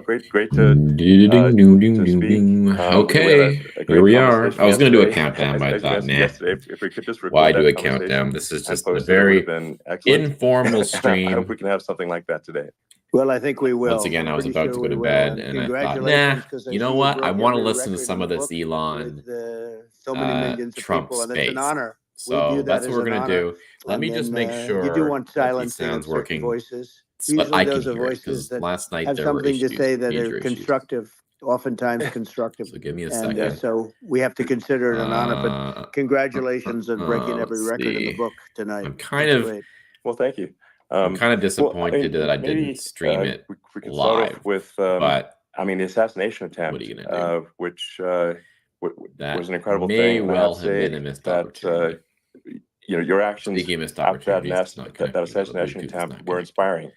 Donald, great Ding, ding, ding, to ding, speak. ding. We had Okay, a here great we are. conversation I was gonna do a yesterday. countdown, but I As you thought, mentioned nah, yesterday, if we could just why record do that a countdown? conversation This is and just a post it, it would have very been excellent. informal And I hope stream. we can have something like that today. Well, I think we Once will. again, I'm I was pretty about sure to go we to will. bed, And and I thought, nah, congratulations, because I you know see you what? I broke want to every listen to record in some the of this book Elon with so many millions of Trump people, and it's an space. honor. We view So that that's what as we're an gonna honor. do. Let And me just then make you do sure want that the silencing of sound's certain working voices, so that usually I can those are hear it, voices because that last night have there were something to issues, say that are major issues. constructive, oftentimes constructive. So give me a And second. so we have to consider it an honor. But congratulations on breaking every Let's record in the see. book tonight. I'm kind That's of great. Well, thank you. I'm kind of Well, I disappointed that mean, I didn't maybe stream it we could start off live, with, but I mean, the assassination what are attempt, you gonna do? which was That an incredible may thing, and I have well to have been say a missed that opportunity. your actions Speaking of missed after opportunities, it's not that connecting though. The assassination Bluetooth is attempt not were connecting. inspiring.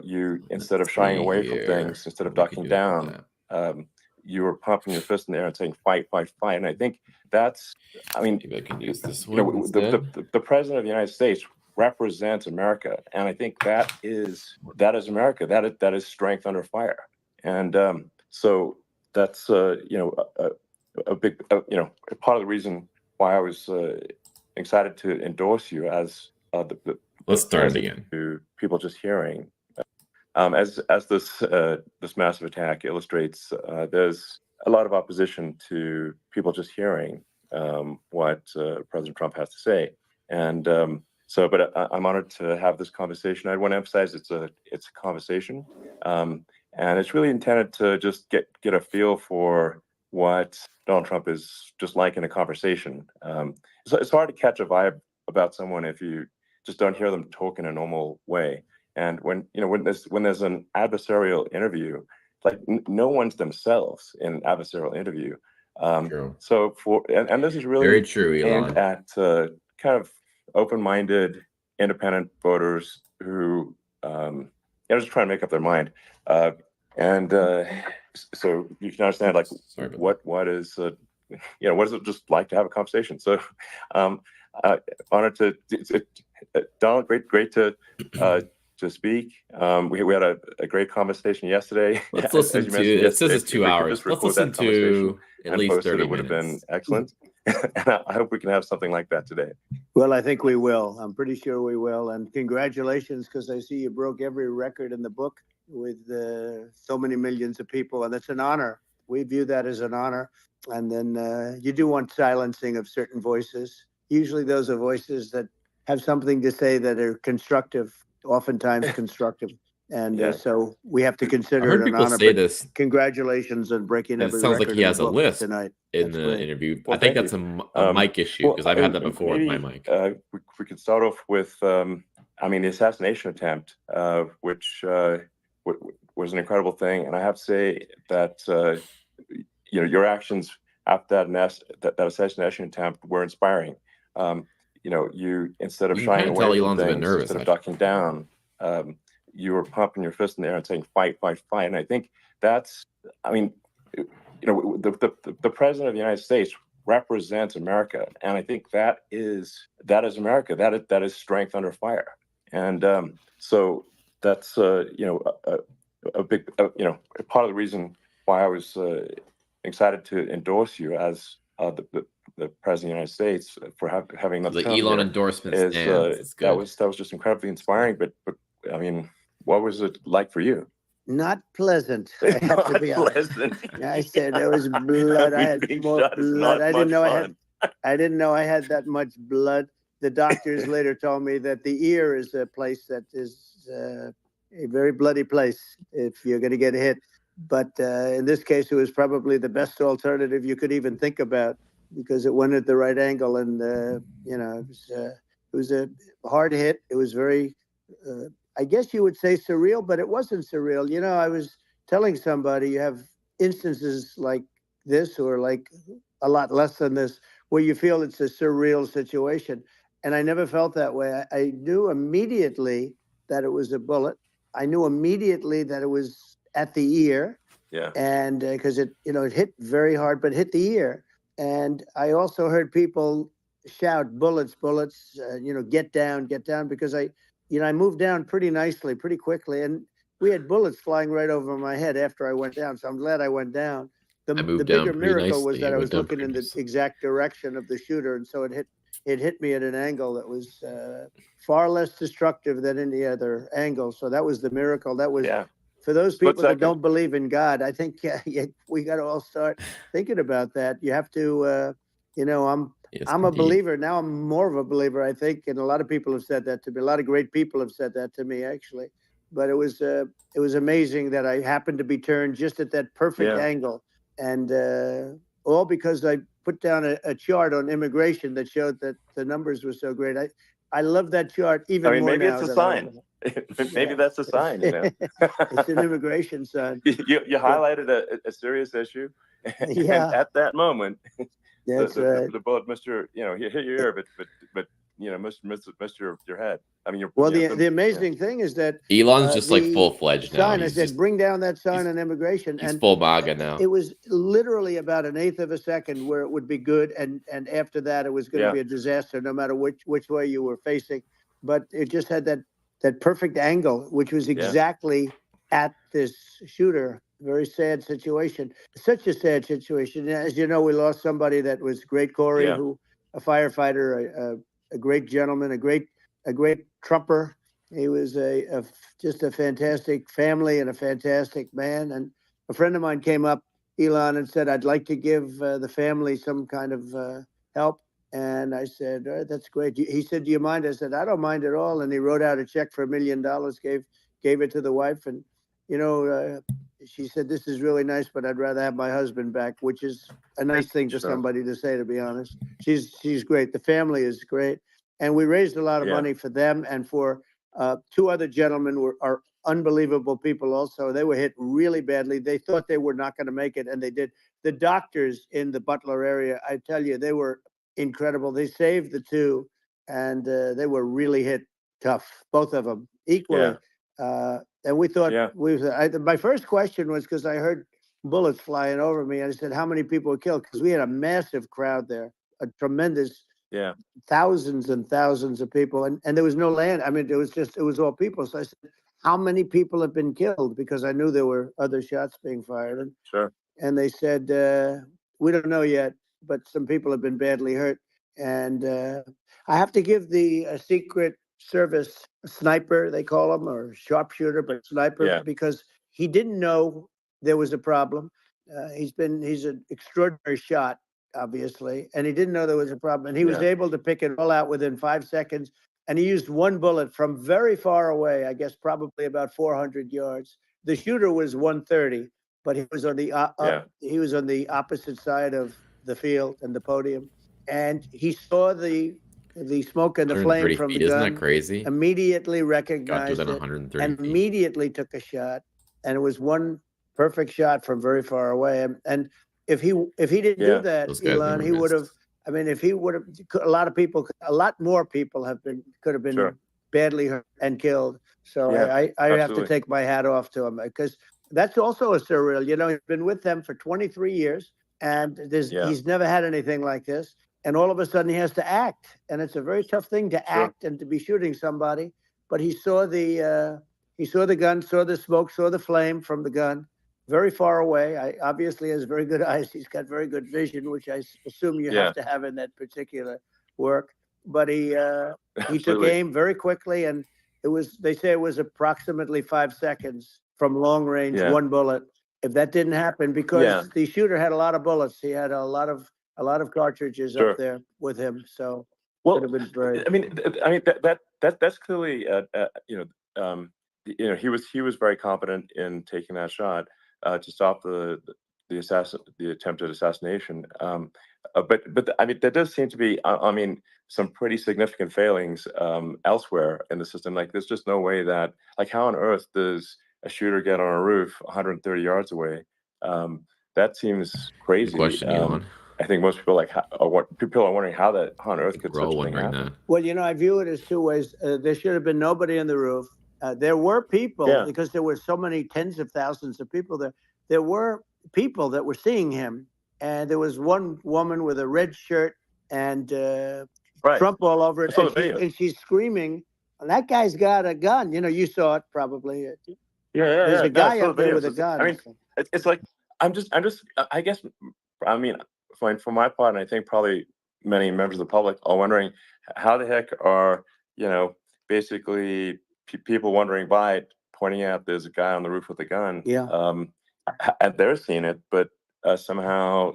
You, instead Let's of shying see away from here. things, instead of We could ducking do that with down, you were pumping your fist in the air and saying fight, fight, fight. And I think that's, I mean, Maybe I can use this one instead. the president of the United States represents America, and I think that is America. That is strength under fire. And so that's a big part of the reason why I was excited to endorse you as the Let's start it president again. to people just hearing. As this massive attack illustrates, there's a lot of opposition to people just hearing what President Trump has to say, and but I'm honored to have this conversation. I want to emphasize it's a conversation, and it's really intended to just get a feel for what Donald Trump is just like in a conversation. So it's hard to catch a vibe about someone if you just don't hear them talk in a normal way. And when there's an adversarial interview, like no one's themselves in an adversarial interview. True. So and this is really Very true, aimed Elon. at kind of open-minded, independent voters who just trying to make up their mind. And so you can understand like what is what is it just like to have a conversation. So honored to Donald, great to speak. We had a great conversation yesterday. Let's As listen you to, mentioned it says yesterday, it's if 2 we could just hours. Let's record listen that conversation to at and least post it, 30 it would have been minutes. excellent. And I hope we can have something like that today. Well, I think we will. I'm pretty sure we will. And congratulations, because I see you broke every record in the book with so many millions of people, and it's an honor. We view that as an honor. And then you do want silencing of certain voices. Usually those are voices that have something to say that are constructive, oftentimes constructive. And so we have to I consider heard it an people honor. say But this, congratulations on breaking and it every sounds like record he in the has a book lisp tonight. in That's the great. interview. Well, I think thank that's you. a mic issue, because I've had that before with my mic. We could start off with, I mean, the assassination attempt, which was an incredible thing. And I have to say that, your actions after that assassination attempt were inspiring. You, instead of You can kind shying of tell away from Elon's a bit things, nervous, instead of actually. ducking down, you were pumping your fist in the air and saying fight, fight, fight. And I think that's, I mean, the president of the United States represents America, and I think that is America. That is strength under fire. And so that's a big part of the reason why I was excited to endorse you as the president of the United States for having that The tone Elon there. endorsement Is stands. It's that good. was just incredibly inspiring. But I mean, what was it like for you? Not pleasant. I have to be honest. I said there was blood. I had more blood. I didn't know I didn't know I had that much blood. The doctors later told me that the ear is a place that is a very bloody place if you're going to get hit. But in this case, it was probably the best alternative you could even think about, because it went at the right angle, and it was a hard hit. It was very. I guess you would say surreal, but it wasn't surreal. I was telling somebody you have instances like this, or like a lot less than this, where you feel it's a surreal situation. And I never felt that way. I knew immediately that it was a bullet. I knew immediately that it was at the ear. Yeah. And because it hit very hard, but hit the ear. And I also heard people shout, bullets, bullets, get down, because I moved down pretty nicely, pretty quickly. And we had bullets flying right over my head after I went down. So I'm glad I went down. The moved bigger down pretty miracle was nicely. that It I went was down looking in pretty the nicely. exact direction of the shooter, and so it hit me at an angle that was far less destructive than any other angle. So that was the miracle. That was for those people that don't believe in God. I think we got to all start thinking about that. You have to, you know, I'm a believer now. I'm more of a believer, I think, and a lot of people have said that to me. A lot of great people have said that to me, actually. But it was amazing that I happened to be turned just at that perfect angle, and all because I put down a chart on immigration that showed that the numbers were so great. I love that chart even more maybe now. It's a sign. Maybe that's a sign. You know, it's an immigration sign. You highlighted a serious issue, and at that moment, the bullet missed your, you hit your ear, but missed your head. I mean, the amazing thing is that Elon's just like full-fledged now. I said, bring down that sign on immigration. He's full MAGA now. It was literally about an eighth of a second where it would be good, and after that, it was going to be a disaster, no matter which way you were facing. But it just had that perfect angle, which was exactly at this shooter. Very sad situation. Such a sad situation. As you know, we lost somebody that was great, Corey, who a firefighter, a great gentleman, a great Trumper. He was just a fantastic family and a fantastic man. And a friend of mine came up, Elon, and said, I'd like to give the family some kind of help. And I said, all right, that's great. He said, do you mind? I said, I don't mind at all. And he wrote out a check for $1 million, gave it to the wife. And, she said, this is really nice, but I'd rather have my husband back, which is a nice thing for somebody to say, to be honest. She's great. The family is great. And we raised a lot of money for them and for two other gentlemen are unbelievable people also. They were hit really badly. They thought they were not going to make it, and they did. The doctors in the Butler area, I tell you, they were incredible. They saved the two, and they were really hit tough, both of them, equally. And we thought, my first question was because I heard bullets flying over me. And I said, how many people were killed? Because we had a massive crowd there, a tremendous thousands and thousands of people, and there was no land. I mean, it was all people. So I said, how many people have been killed? Because I knew there were other shots being fired. And they said, we don't know yet, but some people have been badly hurt. And I have to give the Secret Service sniper, they call him, or sharpshooter, but sniper, because he didn't know there was a problem. He's an extraordinary shot, obviously, and he didn't know there was a problem, and he was able to pick it all out within 5 seconds, and he used one bullet from very far away, I guess probably about 400 yards. The shooter was 130, but he was on the opposite side of the field and the podium, and he saw the smoke and the flame from the gun. Isn't that crazy? Immediately recognized it, and immediately took a shot, and it was one perfect shot from very far away, and if he didn't do that, Elon, he would have. I mean, if he would have, a lot more people could have been badly hurt and killed. So I have to take my hat off to him, because that's also a surreal. He's been with them for 23 years, and he's never had anything like this. And all of a sudden, he has to act, and it's a very tough thing to act and to be shooting somebody. But he saw the gun, saw the smoke, saw the flame from the gun. Very far away. I obviously has very good eyes. He's got very good vision, which I assume you have to have in that particular work. But he took aim very quickly, and they say it was approximately 5 seconds from long range, one bullet. If that didn't happen, because the shooter had a lot of bullets, he had a lot of cartridges up there with him. So well, I mean that's clearly he was very confident in taking that shot to stop the attempted assassination. But I mean, there does seem to be some pretty significant failings elsewhere in the system. Like, there's just no way that, like, how on earth does a shooter get on a roof 130 yards away? That seems crazy. Good question, Elon. I think most people people are wondering how on earth could such a thing happen. Well, I view it as two ways. There should have been nobody on the roof. There were people, because there were so many tens of thousands of people there. There were people that were seeing him, and there was one woman with a red shirt and Trump all over it, and she's screaming, "That guy's got a gun!" You saw it probably. There's a guy full up there videos. with a gun. I mean, it's like I guess, I mean, for my part, and I think probably many members of the public are wondering how the heck are, basically people wandering by pointing out there's a guy on the roof with a gun. Yeah. And they're seeing it, but somehow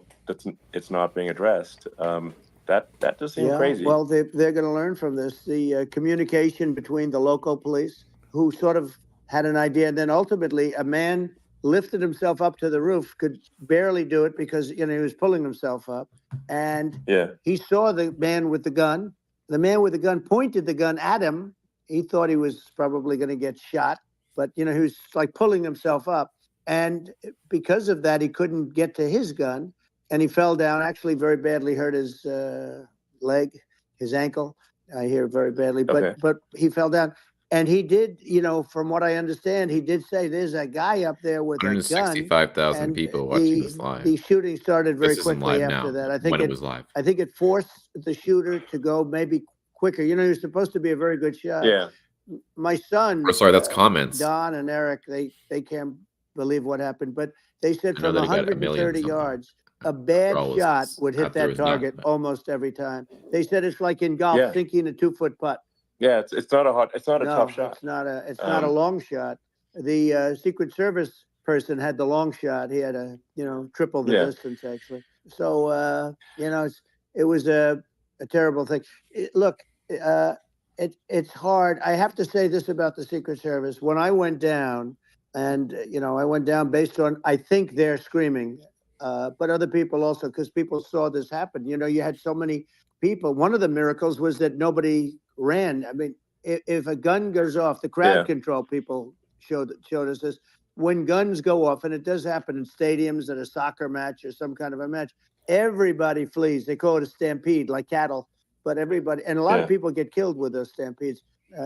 it's not being addressed. That does seem crazy. Well, they're going to learn from this. The communication between the local police, who sort of had an idea, and then ultimately a man lifted himself up to the roof, could barely do it because he was pulling himself up, and he saw the man with the gun. The man with the gun pointed the gun at him. He thought he was probably going to get shot, but he was like pulling himself up, and because of that, he couldn't get to his gun. And he fell down, actually very badly hurt his leg, his ankle. I hear very badly, but he fell down. And he did, from what I understand, he did say there's a guy up there with a gun. 165,000 people watching this live. The shooting started very quickly after that. I think it was live. I think it forced the shooter to go maybe quicker. He was supposed to be a very good shot. Yeah. My son. Oh, sorry, that's comments. Don and Eric, they can't believe what happened, but they said from 130 yards. A bad shot would hit that target almost every time. They said it's like in golf, sinking a 2-foot putt. Yeah, it's not a tough shot. It's not a long shot. The Secret Service person had the long shot. He had triple the distance actually. So it was a terrible thing. It's hard. I have to say this about the Secret Service. When I went down, and I went down based on, I think they're screaming. But other people also, because people saw this happen. You had so many people. One of the miracles was that nobody ran. I mean, if a gun goes off, the crowd control people showed us this. When guns go off, and it does happen in stadiums, at a soccer match or some kind of a match, everybody flees. They call it a stampede, like cattle. But everybody, and a lot of people get killed with those stampedes.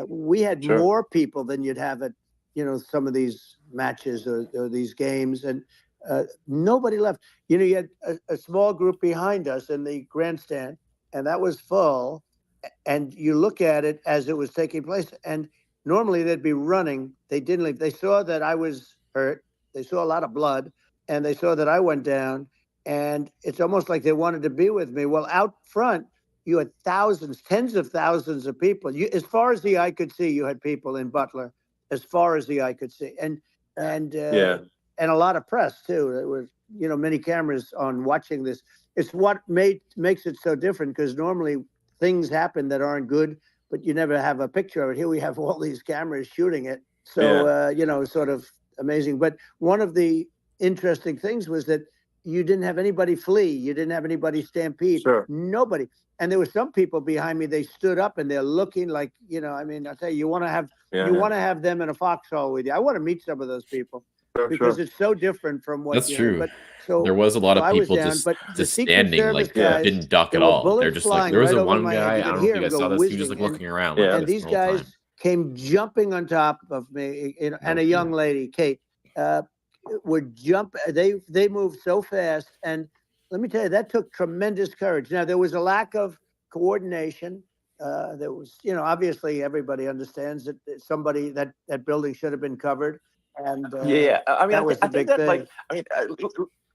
We had more people than you'd have at, some of these matches or these games, and nobody left. You had a small group behind us in the grandstand, and that was full. And you look at it as it was taking place, and normally they'd be running. They didn't leave. They saw that I was hurt. They saw a lot of blood, and they saw that I went down. And it's almost like they wanted to be with me. Well, out front, you had thousands, tens of thousands of people. As far as the eye could see, you had people in Butler, as far as the eye could see, and a lot of press too. There was, many cameras on watching this. It's what makes it so different, because normally things happen that aren't good, but you never have a picture of it. Here we have all these cameras shooting it. So, sort of amazing. But one of the interesting things was that you didn't have anybody flee. You didn't have anybody stampede. Sure. Nobody. And there were some people behind me. They stood up and they're looking like, I mean, I tell you, you want to have them in a foxhole with you. I want to meet some of those people. Because it's so different from what. That's true. But so there was a lot of people just standing, like didn't duck at all. They're just like, there was a one guy. I don't know if you guys saw this. He was just like looking around. And these guys came jumping on top of me, and a young lady, Kate, would jump. They moved so fast, and let me tell you, that took tremendous courage. Now there was a lack of coordination. There was, obviously everybody understands that somebody that building should have been covered. And I mean, that was the big thing.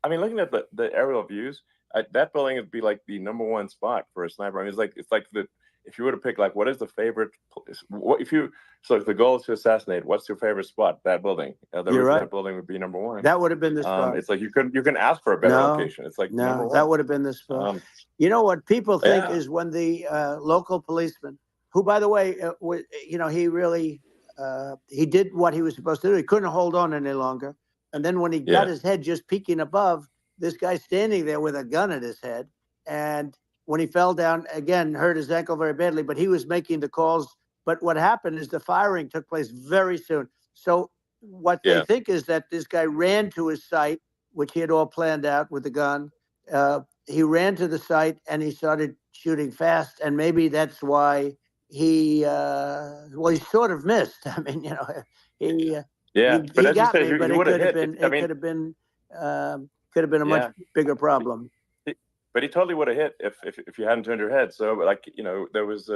I mean, looking at the aerial views, that building would be like the number one spot for a sniper. I mean, it's like if you were to pick, like, what is the favorite? So if the goal is to assassinate, what's your favorite spot? That building. You're right. That building would be number one. That would have been the spot. It's like you can ask for a better location. It's like number one. That would have been the spot. What people think is when the local policeman, who, by the way, he really. He did what he was supposed to do. He couldn't hold on any longer. And then when he got his head just peeking above, this guy standing there with a gun at his head. And when he fell down, again, hurt his ankle very badly, but he was making the calls. But what happened is the firing took place very soon. So what they think is that this guy ran to his site, which he had all planned out with the gun. He ran to the site and he started shooting fast. And maybe that's why he sort of missed. I mean, he got me, but it could have been a much bigger problem. But he totally would have hit if you hadn't turned your head. So, like, there was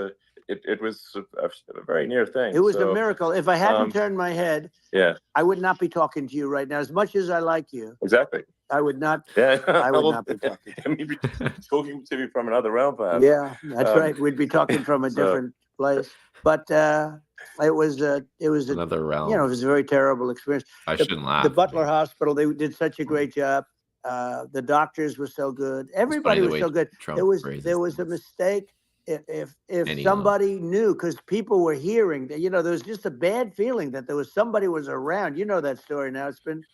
it was a very near thing. It was a miracle. If I hadn't turned my head, I would not be talking to you right now. As much as I like you, exactly, I would not. Yeah, I would not be talking. You'd be talking to me from another realm, perhaps. Yeah, that's right. We'd be talking from a different place. But it was another realm. It was a very terrible experience. I shouldn't laugh. The Butler Hospital, they did such a great job. The doctors were so good. Everybody was so good. There was a mistake. If somebody knew, because people were hearing that, there was just a bad feeling that there was somebody was around. You know that story now. It's been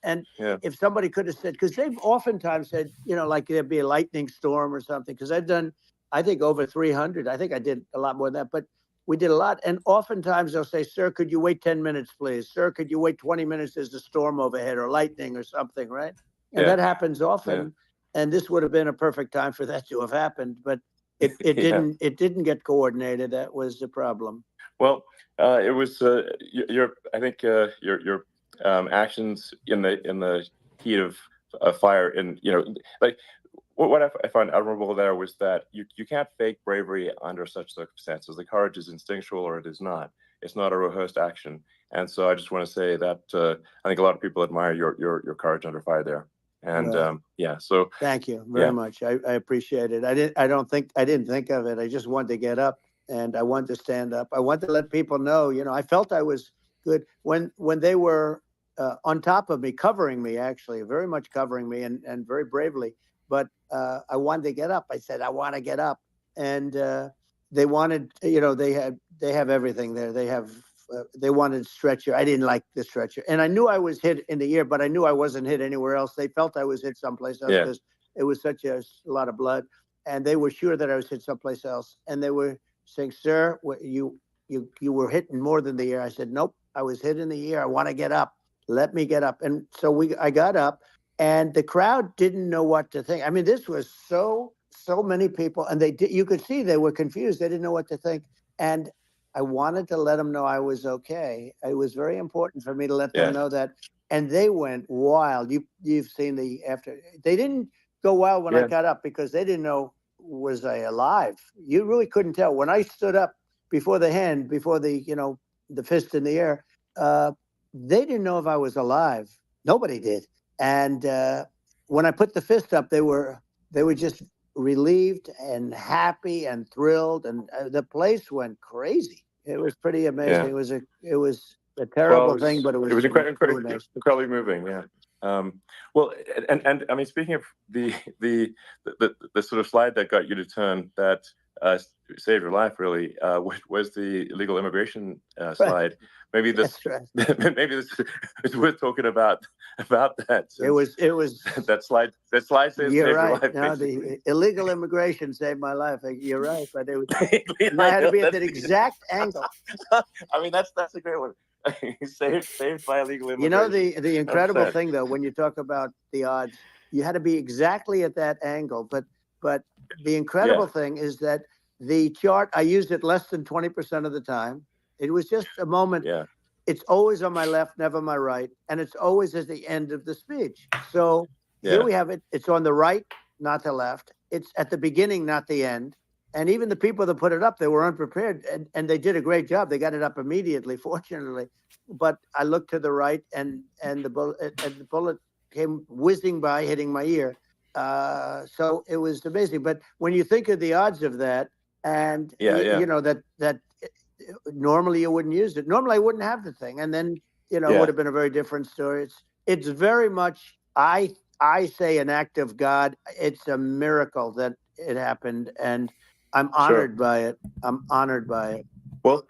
And if somebody could have said, because they've oftentimes said, like there'd be a lightning storm or something, because I've done, I think, over 300. I think I did a lot more than that, but we did a lot. And oftentimes they'll say, sir, could you wait 10 minutes, please? Sir, could you wait 20 minutes? There's a storm overhead or lightning or something, right? And that happens often. And this would have been a perfect time for that to have happened. But it didn't get coordinated. That was the problem. Well, it was I think your actions in the heat of fire, and like what I found admirable there was that you can't fake bravery under such circumstances. The courage is instinctual, or it is not. It's not a rehearsed action. And so I just want to say that I think a lot of people admire your courage under fire there. And so thank you very much. I appreciate it. I didn't think of it. I just wanted to get up, and I wanted to stand up. I wanted to let people know, I felt I was good when they were on top of me, covering me, actually, very much covering me, and very bravely. But I wanted to get up. I said, I want to get up. And they wanted, they have everything there. They wanted stretcher. I didn't like the stretcher. And I knew I was hit in the ear, but I knew I wasn't hit anywhere else. They felt I was hit someplace else because it was such a lot of blood. And they were sure that I was hit someplace else. And they were saying, sir, you were hitting more than the ear. I said, nope, I was hit in the ear. I want to get up. Let me get up. And so I got up, and the crowd didn't know what to think. I mean, this was so many people, and you could see they were confused. They didn't know what to think. And I wanted to let them know I was okay. It was very important for me to let them know that. And they went wild. You've seen the after. They didn't go wild when I got up, because they didn't know, was I alive? You really couldn't tell. When I stood up before the hand, before the fist in the air, they didn't know if I was alive. Nobody did. And when I put the fist up, they were just relieved and happy and thrilled, and the place went crazy. It was pretty amazing. It was a terrible thing, but it was incredibly moving. Yeah. Well, and I mean, speaking of the sort of slide that got you to turn, that saved your life, really, was the illegal immigration slide. Maybe this maybe this is worth talking about that. It was that slide saved your life. No, the illegal immigration saved my life. You're right, but it was, I had to be at that exact angle. I mean, that's a great one. saved by illegal immigration. The incredible thing, though, when you talk about the odds, you had to be exactly at that angle. But the incredible thing is that the chart, I used it less than 20% of the time. It was just a moment. Yeah. It's always on my left, never my right. And it's always at the end of the speech. So here we have it. It's on the right, not the left. It's at the beginning, not the end. And even the people that put it up, they were unprepared, and they did a great job. They got it up immediately, fortunately. But I looked to the right, and the bullet came whizzing by, hitting my ear. So it was amazing. But when you think of the odds of that, and that normally you wouldn't use it. Normally I wouldn't have the thing, and then it would have been a very different story. It's very much, I say, an act of God. It's a miracle that it happened, and I'm honored by it. I'm honored by it. Well,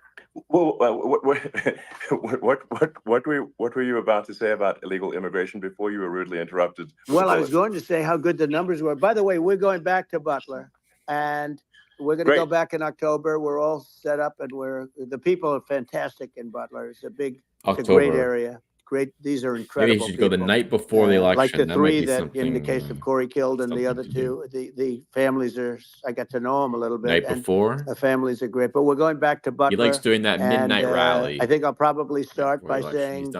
what were you about to say about illegal immigration before you were rudely interrupted? Well, I was going to say how good the numbers were. By the way, we're going back to Butler, and we're going to go back in October. We're all set up, and the people are fantastic in Butler. It's a great area. Great. These are incredible. Maybe you should go the night before the election. Like the three that, in the case of Corey killed, and the other two, the families I got to know them a little bit. Night before? The families are great. But we're going back to Butler. He likes doing that midnight rally. I think I'll probably start by saying,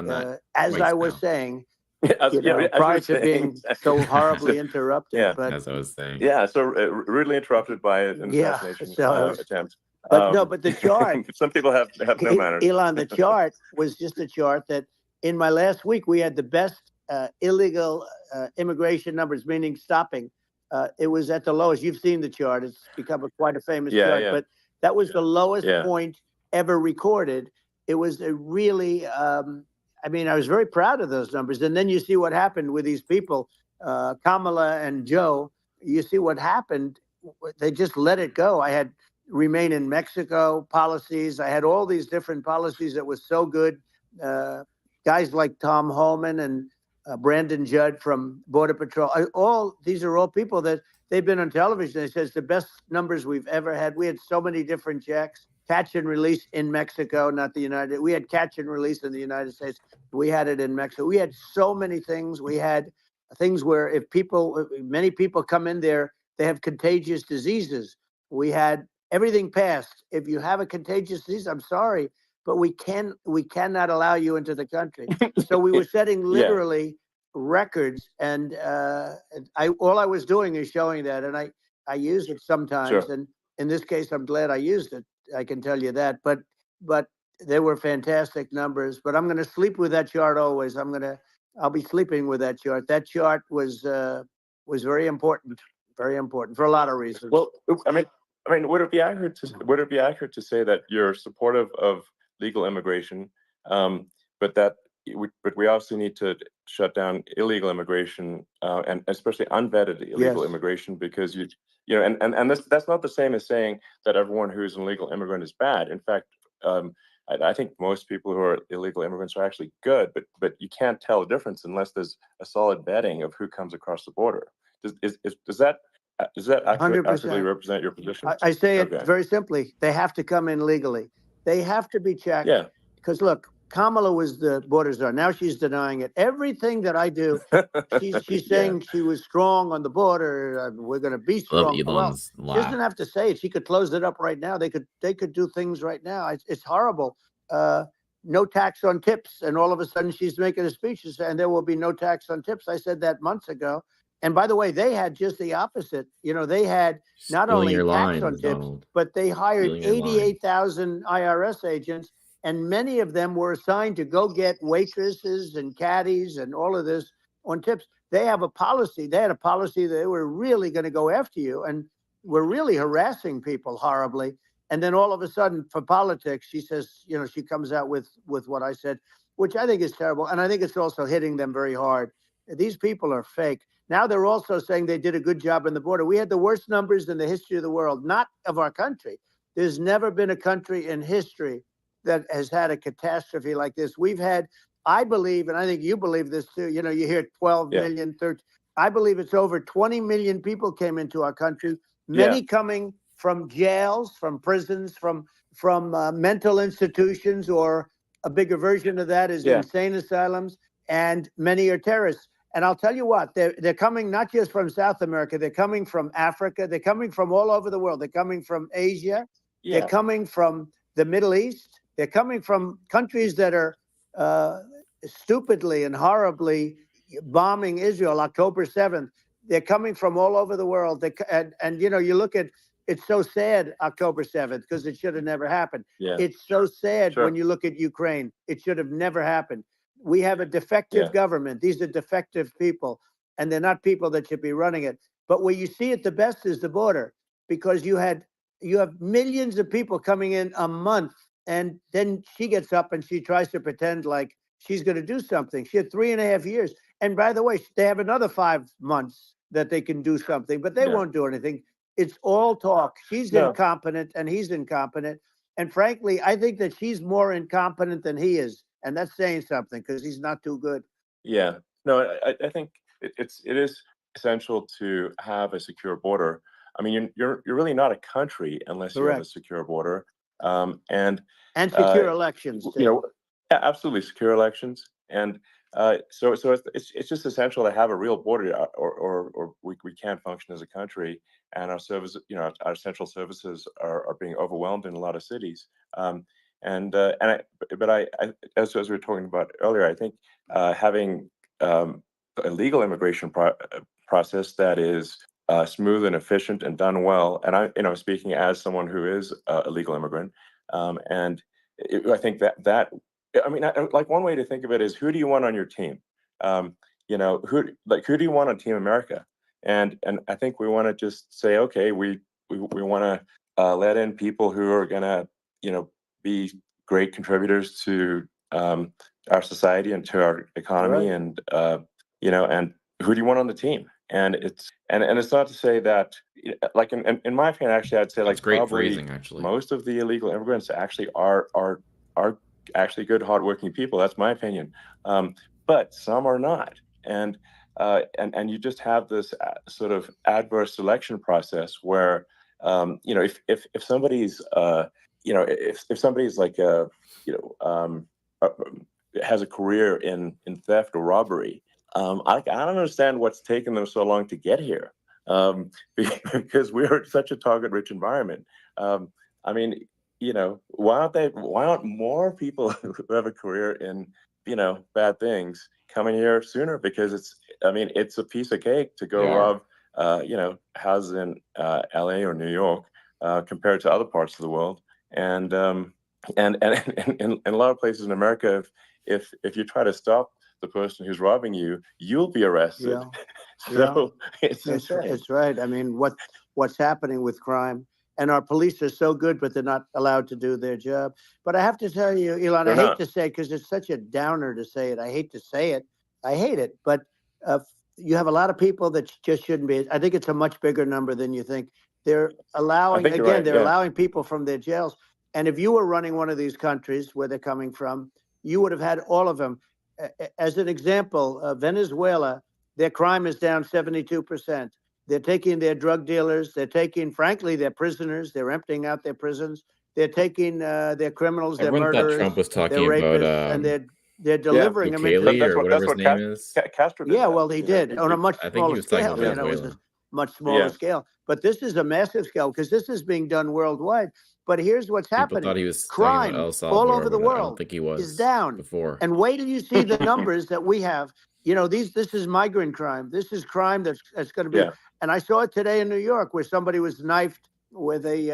as I was saying, prior to being so horribly interrupted. As I was saying. Yeah, so rudely interrupted by an assassination attempt. But no, but the chart. Some people have no manners. Elon, the chart was just a chart that in my last week we had the best illegal immigration numbers, meaning stopping. It was at the lowest. You've seen the chart; it's become quite a famous chart. Yeah. But that was the lowest point ever recorded. It was a really. I mean, I was very proud of those numbers. And then you see what happened with these people, Kamala and Joe. You see what happened. They just let it go. I had remain in Mexico policies. I had all these different policies that was so good. Guys like Tom Homan and Brandon Judd from Border Patrol. These are all people that they've been on television. They said it's the best numbers we've ever had. We had so many different checks. Catch and release in Mexico, not the United. We had catch and release in the United States. We had it in Mexico. We had so many things. We had things where many people come in there, they have contagious diseases. We had everything passed. If you have a contagious disease, I'm sorry, but we cannot allow you into the country. So we were setting literally records, and all I was doing is showing that, and I use it sometimes. Sure. And in this case, I'm glad I used it. I can tell you that. But they were fantastic numbers. But I'm going to sleep with that chart always. I'll be sleeping with that chart. That chart was very important for a lot of reasons. Well, I mean, would it be accurate to say that you're supportive of legal immigration, but we also need to shut down illegal immigration, and especially unvetted illegal immigration, because and that's not the same as saying that everyone who's an illegal immigrant is bad. In fact, I think most people who are illegal immigrants are actually good, but you can't tell a difference unless there's a solid vetting of who comes across the border. Does that accurately represent your position? I say it very simply. They have to come in legally. They have to be checked. Yeah. Because look, Kamala was the border czar. Now she's denying it. Everything that I do, she's saying she was strong on the border. We're going to be strong. Elon's she doesn't have to say it. She could close it up right now. They could do things right now. It's horrible. No tax on tips, and all of a sudden she's making a speech and there will be no tax on tips. I said that months ago. And by the way, they had just the opposite. They had not only tax on tips, but they hired 88,000 IRS agents, and many of them were assigned to go get waitresses and caddies and all of this on tips. They have a policy. They had a policy that they were really going to go after you, and were really harassing people horribly. And then all of a sudden, for politics, she says, she comes out with what I said, which I think is terrible. And I think it's also hitting them very hard. These people are fake. Now they're also saying they did a good job on the border. We had the worst numbers in the history of the world, not of our country. There's never been a country in history that has had a catastrophe like this. We've had, I believe, and I think you believe this too, you hear 12 million, 13. I believe it's over 20 million people came into our country, many coming from jails, from prisons, from mental institutions, or a bigger version of that is insane asylums, and many are terrorists. And I'll tell you what, they're coming not just from South America, they're coming from Africa, they're coming from all over the world. They're coming from Asia, they're coming from the Middle East, they're coming from countries that are stupidly and horribly bombing Israel October 7th. They're coming from all over the world. And you look at, it's so sad, October 7th, because it should have never happened. Yeah. It's so sad when you look at Ukraine. It should have never happened. We have a defective government. These are defective people, and they're not people that should be running it. But where you see it the best is the border, because you have millions of people coming in a month, and then she gets up and she tries to pretend like she's going to do something. She had 3.5 years. And by the way, they have another 5 months that they can do something, but they won't do anything. It's all talk. She's incompetent and he's incompetent. And frankly, I think that she's more incompetent than he is. And that's saying something, because he's not too good. Yeah. No, I think it is essential to have a secure border. I mean, you're really not a country unless you have a secure border. And secure elections. Absolutely secure elections. And so it's just essential to have a real border, or we can't function as a country. And our service, our essential services are being overwhelmed in a lot of cities. As we were talking about earlier, I think having a legal immigration process that is smooth and efficient and done well. And I'm speaking as someone who is a legal immigrant. I think like one way to think of it is, who do you want on your team? Who do you want on Team America? And I think we want to just say, okay, we want to let in people who are going to, be great contributors to our society and to our economy, Right. and and who do you want on the team? And it's not to say that, like in my opinion, actually, I'd say like great probably phrasing, actually. Most of the illegal immigrants actually are actually good, hardworking people. That's my opinion. But some are not, and you just have this sort of adverse selection process where, if somebody's if somebody's like has a career in theft or robbery, I don't understand what's taken them so long to get here, because we're such a target-rich environment. I mean, why aren't more people who have a career in, bad things coming here sooner? Because it's a piece of cake to go rob, houses in LA or New York, compared to other parts of the world. And in a lot of places in America, if you try to stop the person who's robbing you, you'll be arrested. So it's right. I mean, what's happening with crime, and our police are so good, but they're not allowed to do their job. But I have to tell you, Elon, I hate to say, because it's such a downer to say it. I hate to say it. I hate it. But you have a lot of people that just shouldn't be. I think it's a much bigger number than you think. They're allowing, again, they're allowing people from their jails. And if you were running one of these countries where they're coming from, you would have had all of them. As an example, Venezuela, their crime is down 72%. They're taking their drug dealers. They're taking, frankly, their prisoners. They're emptying out their prisons. They're taking their criminals, their murderers, Trump was talking their rapists, about, and they're delivering them into whatever his name is. Castro did that. Well, he did on a much smaller scale. It was a much smaller scale. But this is a massive scale, because this is being done worldwide. But here's what's happening. People thought he was crime El Salvador, all over the world. I don't think he was is down before. And wait till you see the numbers that we have. This is migrant crime. This is crime that's going to be. And I saw it today in New York, where somebody was knifed, where they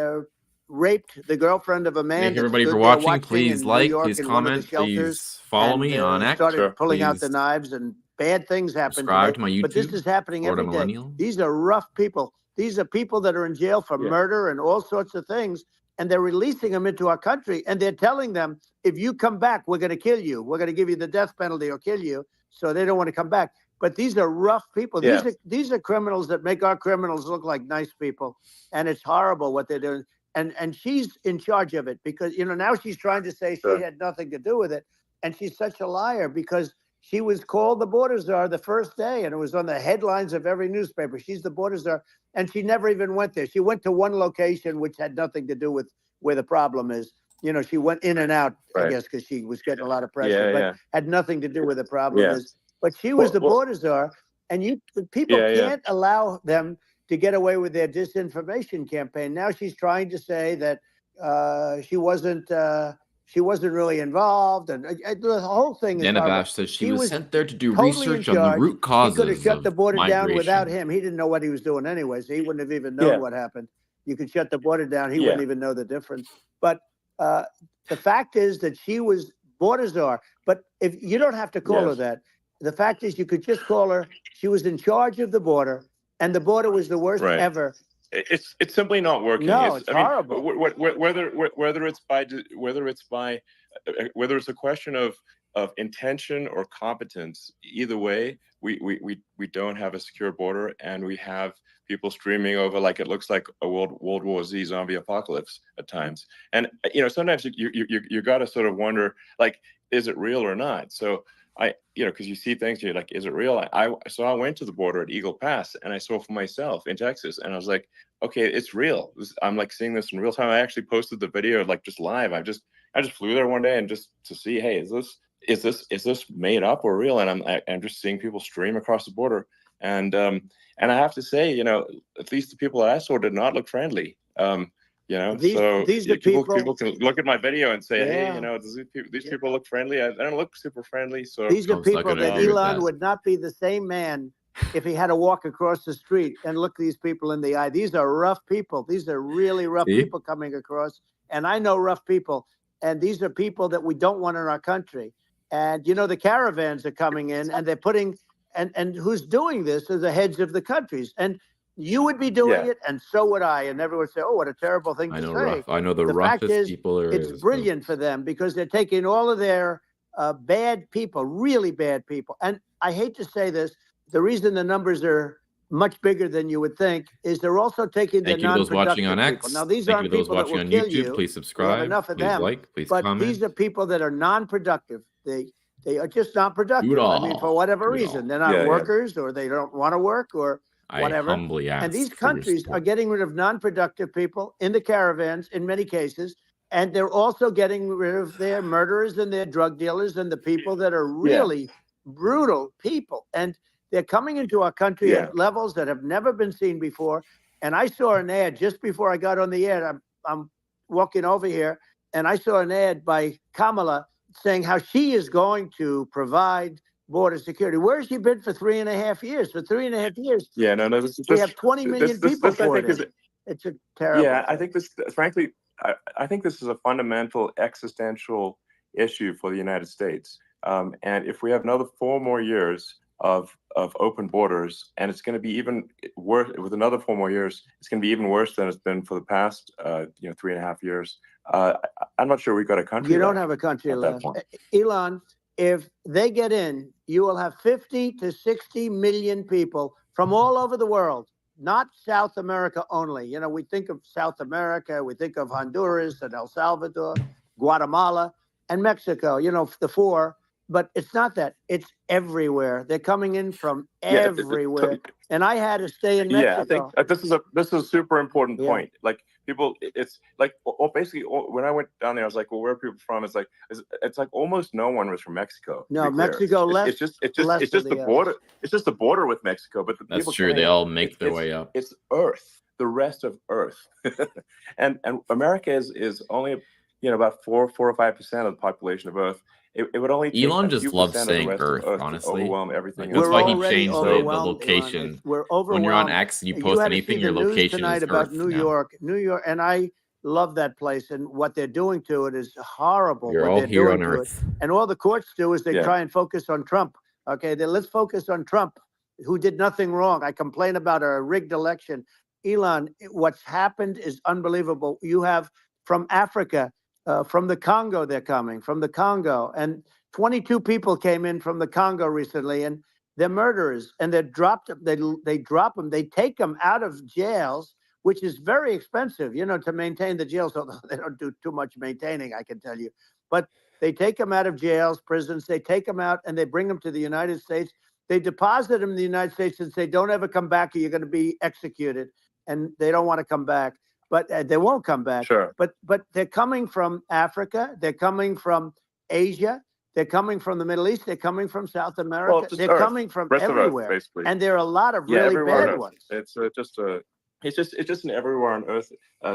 raped the girlfriend of a man. Thank everybody for watching. Please like, please comment, please follow me on X. Started pulling out the knives, and bad things happened. Subscribe to my YouTube. But this is happening every day. These are rough people. These are people that are in jail for murder and all sorts of things. And they're releasing them into our country. And they're telling them, if you come back, we're going to kill you. We're going to give you the death penalty or kill you. So they don't want to come back. But these are rough people. These are criminals that make our criminals look like nice people. And it's horrible what they're doing. And she's in charge of it, because, now she's trying to say she had nothing to do with it. And she's such a liar, because she was called the border czar the first day, and it was on the headlines of every newspaper. She's the border czar, and she never even went there. She went to one location, which had nothing to do with where the problem is. She went in and out, I guess, because she was getting a lot of pressure, but had nothing to do where the problem is. But she was the border czar, and people can't allow them to get away with their disinformation campaign. Now she's trying to say that she wasn't really involved, and the whole thing is. Danabash says she was sent there to do research on the root causes. He could have shut the border migration. down without him. He didn't know what he was doing anyway, so he wouldn't have even known what happened. You could shut the border down. He wouldn't even know the difference. But the fact is that she was border czar. But if you don't have to call her that, the fact is you could just call her. She was in charge of the border, and the border was the worst ever. It's simply not working. No, it's horrible. Whether it's a question of intention or competence, either way, we don't have a secure border, and we have people streaming over like it looks like a World War Z zombie apocalypse at times. And sometimes you got to sort of wonder, like, is it real or not? So because you see things, you're like, is it real? So I went to the border at Eagle Pass, and I saw for myself in Texas, and I was like, okay, it's real. I'm like seeing this in real time. I actually posted the video like just live. I just flew there one day and just to see, hey, is this made up or real? And I'm just seeing people stream across the border, and I have to say, at least the people that I saw did not look friendly. These are people can look at my video and say, hey, these people look friendly. I don't look super friendly. So these are people that Elon would not be the same man if he had to walk across the street and look these people in the eye. These are rough people. These are really rough people coming across. And I know rough people. And these are people that we don't want in our country. And, the caravans are coming in and they're putting, and who's doing this are the heads of the countries. And you would be doing it, and so would I. And everyone would say, oh, what a terrible thing to say. I know the fact roughest is, people are. It's brilliant for them because they're taking all of their bad people, really bad people. And I hate to say this, the reason the numbers are much bigger than you would think is they're also taking the non-productive those watching on X. people. Now, these aren't people that will on kill YouTube. you. Please subscribe. Enough of please them, like. Please but comment. these are people that are non-productive. They are just not productive. I mean, for whatever reason, they're not workers, or they don't want to work, or whatever. I humbly ask. And these countries are getting rid of non-productive people in the caravans in many cases, and they're also getting rid of their murderers and their drug dealers and the people that are really brutal people. And they're coming into our country at levels that have never been seen before. And I saw an ad just before I got on the air. I'm walking over here, and I saw an ad by Kamala saying how she is going to provide border security. Where has she been for 3.5 years? For 3.5 years. Yeah, no. We have 20 million people for it. It's a terrible. Yeah, I think this, frankly, I think this is a fundamental existential issue for the United States. And if we have another 4 more years of open borders, and it's going to be even worse with another 4 more years, it's going to be even worse than it's been for the past 3.5 years. I'm not sure we've got a country. You don't have a country left. Elon, if they get in, you will have 50 to 60 million people from all over the world, not South America only. We think of South America, we think of Honduras and El Salvador, Guatemala, and Mexico, the 4. But it's not that. It's everywhere. They're coming in from everywhere. And I had to stay in Mexico. Yeah, I think this is a super important point. Like people, it's like, basically when I went down there, I was like, well, where are people from? It's like almost no one was from Mexico. No, Mexico less. It's just the border. It's just the border with Mexico. But that's true. They all make their way up. It's Earth, the rest of Earth, and America is only about 4 or 5% of the population of Earth. It would only take Elon just loves saying Earth, honestly. Overwhelm everything. That's why he changed the location. We're overwhelmed. When you're on X and you post anything, your location tonight is about Earth New York, and I love that place, and what they're doing to it is horrible. You're all here on Earth. And all the courts do is they try and focus on Trump. Okay, let's focus on Trump, who did nothing wrong. I complain about a rigged election. Elon, what's happened is unbelievable. You have from Africa. From the Congo, they're coming from the Congo, and 22 people came in from the Congo recently, and they're murderers, and they drop them. They take them out of jails, which is very expensive, to maintain the jails. Although they don't do too much maintaining, I can tell you. But they take them out of jails, prisons. They take them out, and they bring them to the United States. They deposit them in the United States and say, "Don't ever come back, or you're going to be executed." And they don't want to come back. But they won't come back. Sure. But they're coming from Africa. They're coming from Asia. They're coming from the Middle East. They're coming from South America. Well, they're coming from everywhere. Earth, and there are a lot of really bad ones. It's just an everywhere on Earth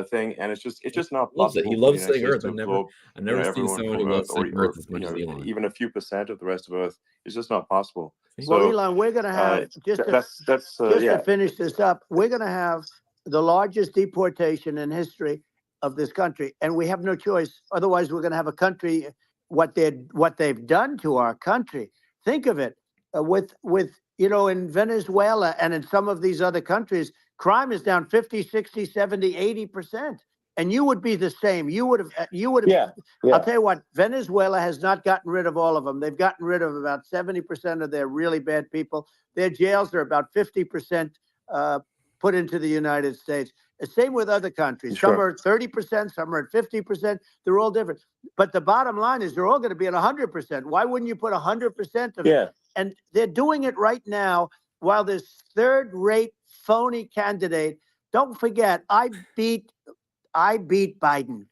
thing, and it's just not possible. He loves saying Earth. I've never seen someone who loves saying Earth as much as Elon. Even a few percent of the rest of Earth is just not possible. Well, Elon, we're going to have to finish this up. We're going to have the largest deportation in history of this country, and we have no choice. Otherwise, we're going to have a country. What they've done to our country. Think of it with in Venezuela and in some of these other countries, crime is down 50, 60, 70, 80%. And you would be the same. You would have. Yeah. I'll tell you what. Venezuela has not gotten rid of all of them. They've gotten rid of about 70% of their really bad people. Their jails are about 50%. Put into the United States. The same with other countries. Sure. Some are at 30%, some are at 50%. They're all different. But the bottom line is they're all going to be at 100%. Why wouldn't you put 100% of it? And they're doing it right now while this third-rate phony candidate. Don't forget, I beat Biden.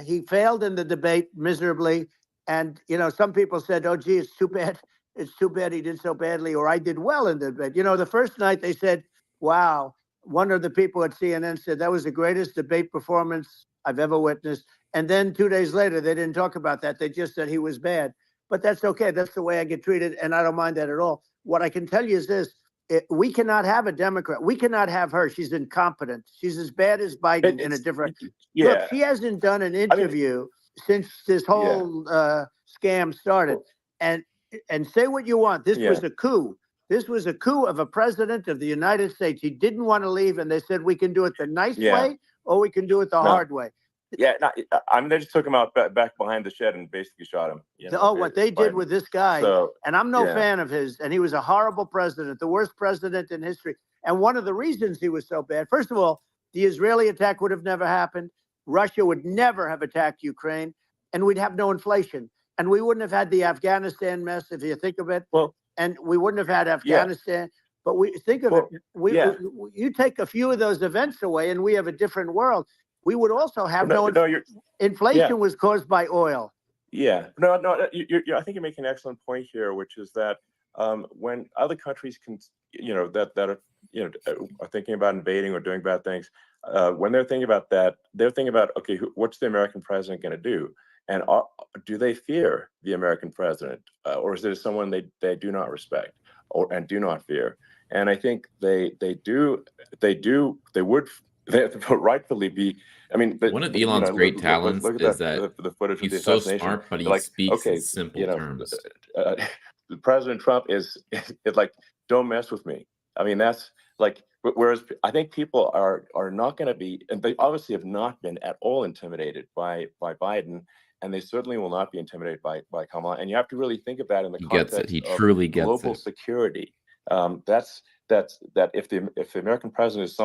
He failed in the debate miserably. And, some people said, oh, gee, it's too bad. It's too bad he did so badly, or I did well in the debate. The first night they said, wow, one of the people at CNN said that was the greatest debate performance I've ever witnessed. And then 2 days later, they didn't talk about that. They just said he was bad. But that's okay. That's the way I get treated, and I don't mind that at all. What I can tell you is this. we cannot have a Democrat. We cannot have her. She's incompetent. She's as bad as Biden in a different. Yeah. Look, she hasn't done an interview since this whole scam started. And say what you want. This was a coup. This was a coup of a president of the United States. He didn't want to leave, and they said we can do it the nice way or we can do it the hard way. Yeah, they just took him out back behind the shed and basically shot him. What they did with this guy, and I'm no fan of his, and he was a horrible president, the worst president in history. And one of the reasons he was so bad, first of all, the Israeli attack would have never happened. Russia would never have attacked Ukraine, and we'd have no inflation. And we wouldn't have had the Afghanistan mess, if you think of it. Well, and we wouldn't have had Afghanistan. But we think of it. You take a few of those events away, and we have a different world. We would also have inflation was caused by oil. Yeah, no. I think you make an excellent point here, which is that when other countries can, that are thinking about invading or doing bad things, when they're thinking about that, they're thinking about, okay, what's the American president going to do? And do they fear the American president, or is it someone they do not respect and do not fear? And I think they would rightfully be. I mean, one of Elon's great talents is that the footage he's of the so assassination. smart, but he speaks in simple terms. President Trump is like, don't mess with me. I mean, that's like, whereas I think people are not going to be, and they obviously have not been at all intimidated by Biden. And they certainly will not be intimidated by Kamala. And you have to really think of that in the context of global security. That's if the American president is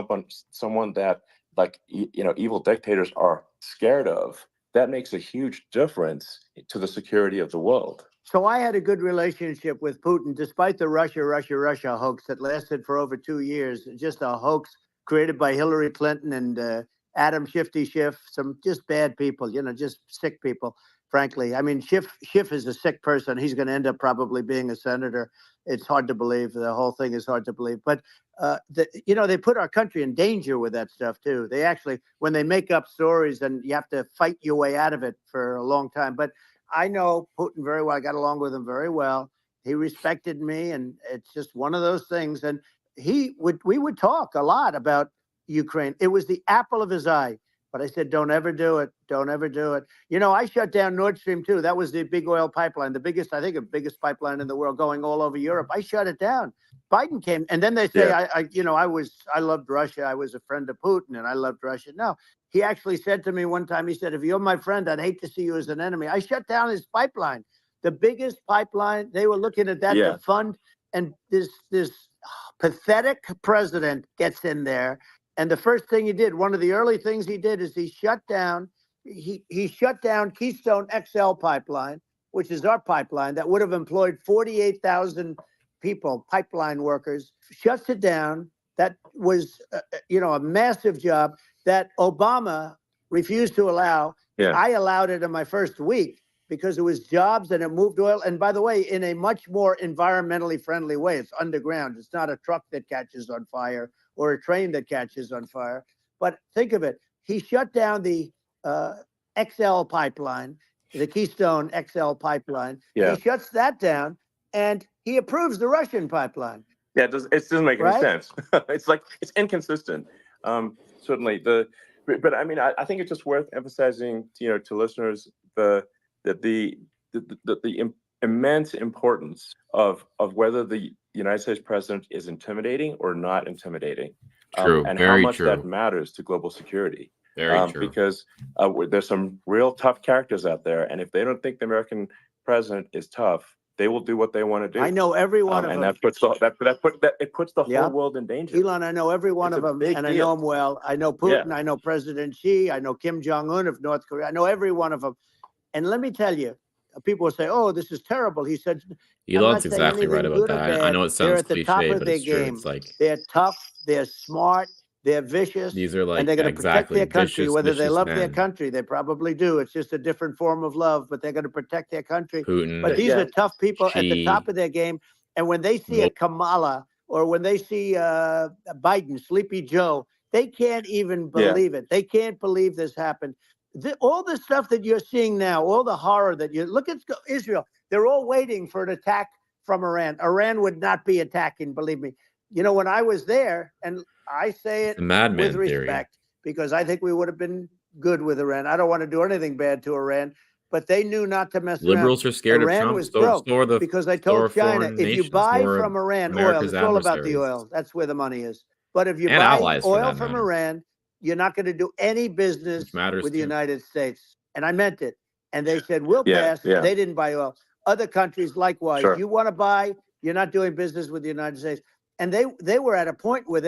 someone that, like, evil dictators are scared of, that makes a huge difference to the security of the world. So I had a good relationship with Putin, despite the Russia hoax that lasted for over 2 years. Just a hoax created by Hillary Clinton and Adam Shifty Schiff, some just bad people, just sick people, frankly. I mean, Schiff is a sick person. He's going to end up probably being a senator. It's hard to believe. The whole thing is hard to believe. But, they put our country in danger with that stuff, too. They actually, when they make up stories, and you have to fight your way out of it for a long time. But I know Putin very well. I got along with him very well. He respected me, and it's just one of those things. And we would talk a lot about Ukraine. It was the apple of his eye. But I said, don't ever do it. Don't ever do it. I shut down Nord Stream 2. That was the big oil pipeline, the biggest pipeline in the world going all over Europe. I shut it down. Biden came, and then they say, I loved Russia. I was a friend of Putin, and I loved Russia. No, he actually said to me one time, he said, if you're my friend, I'd hate to see you as an enemy. I shut down his pipeline, the biggest pipeline. They were looking at that to fund, and this pathetic president gets in there. And the first thing he did, one of the early things he did, is he shut down Keystone XL pipeline, which is our pipeline that would have employed 48,000 people, pipeline workers. Shuts it down. That was, a massive job that Obama refused to allow. Yeah. I allowed it in my first week because it was jobs and it moved oil. And by the way, in a much more environmentally friendly way. It's underground. It's not a truck that catches on fire or a train that catches on fire. But think of it. He shut down the XL pipeline, the Keystone XL pipeline. Yeah. He shuts that down and he approves the Russian pipeline. Yeah, it doesn't make any sense. It's like, it's inconsistent. Certainly. But I mean, I think it's just worth emphasizing, to listeners, the immense importance of whether the United States president is intimidating or not intimidating, and how much that matters to global security. Very true. Because there's some real tough characters out there, and if they don't think the American president is tough, they will do what they want to do. I know every one of them, and that puts the whole world in danger. Elon, I know every one of them, and I know them well. I know Putin. I know President Xi. I know Kim Jong-un of North Korea. I know every one of them. And let me tell you, people will say, "Oh, this is terrible." He said, "Elon's exactly right about that." I know it sounds cliche, but it's true. It's like they're tough, they're smart, they're vicious. These are like, and they're going to protect their country, whether they love their country. They probably do. It's just a different form of love, but they're going to protect their country. Putin, but these are tough people at the top of their game. And when they see a Kamala or when they see Biden, Sleepy Joe, they can't even believe it. They can't believe this happened. All the stuff that you're seeing now, all the horror that you look at Israel, they're all waiting for an attack from Iran. Iran would not be attacking, believe me. when I was there, and I say it with respect, because I think we would have been good with Iran. I don't want to do anything bad to Iran, but they knew not to mess around. Liberals are scared Iran of Trump. was broke because I told China, if you buy from from Iran oil, it's all about the oil. That's where the money is. But if you buy oil from Iran, you're not going to do any business with the United States. And I meant it. And they said, we'll pass. They didn't buy oil. Other countries, likewise. You want to buy, you're not doing business with the United States. And they were at a point where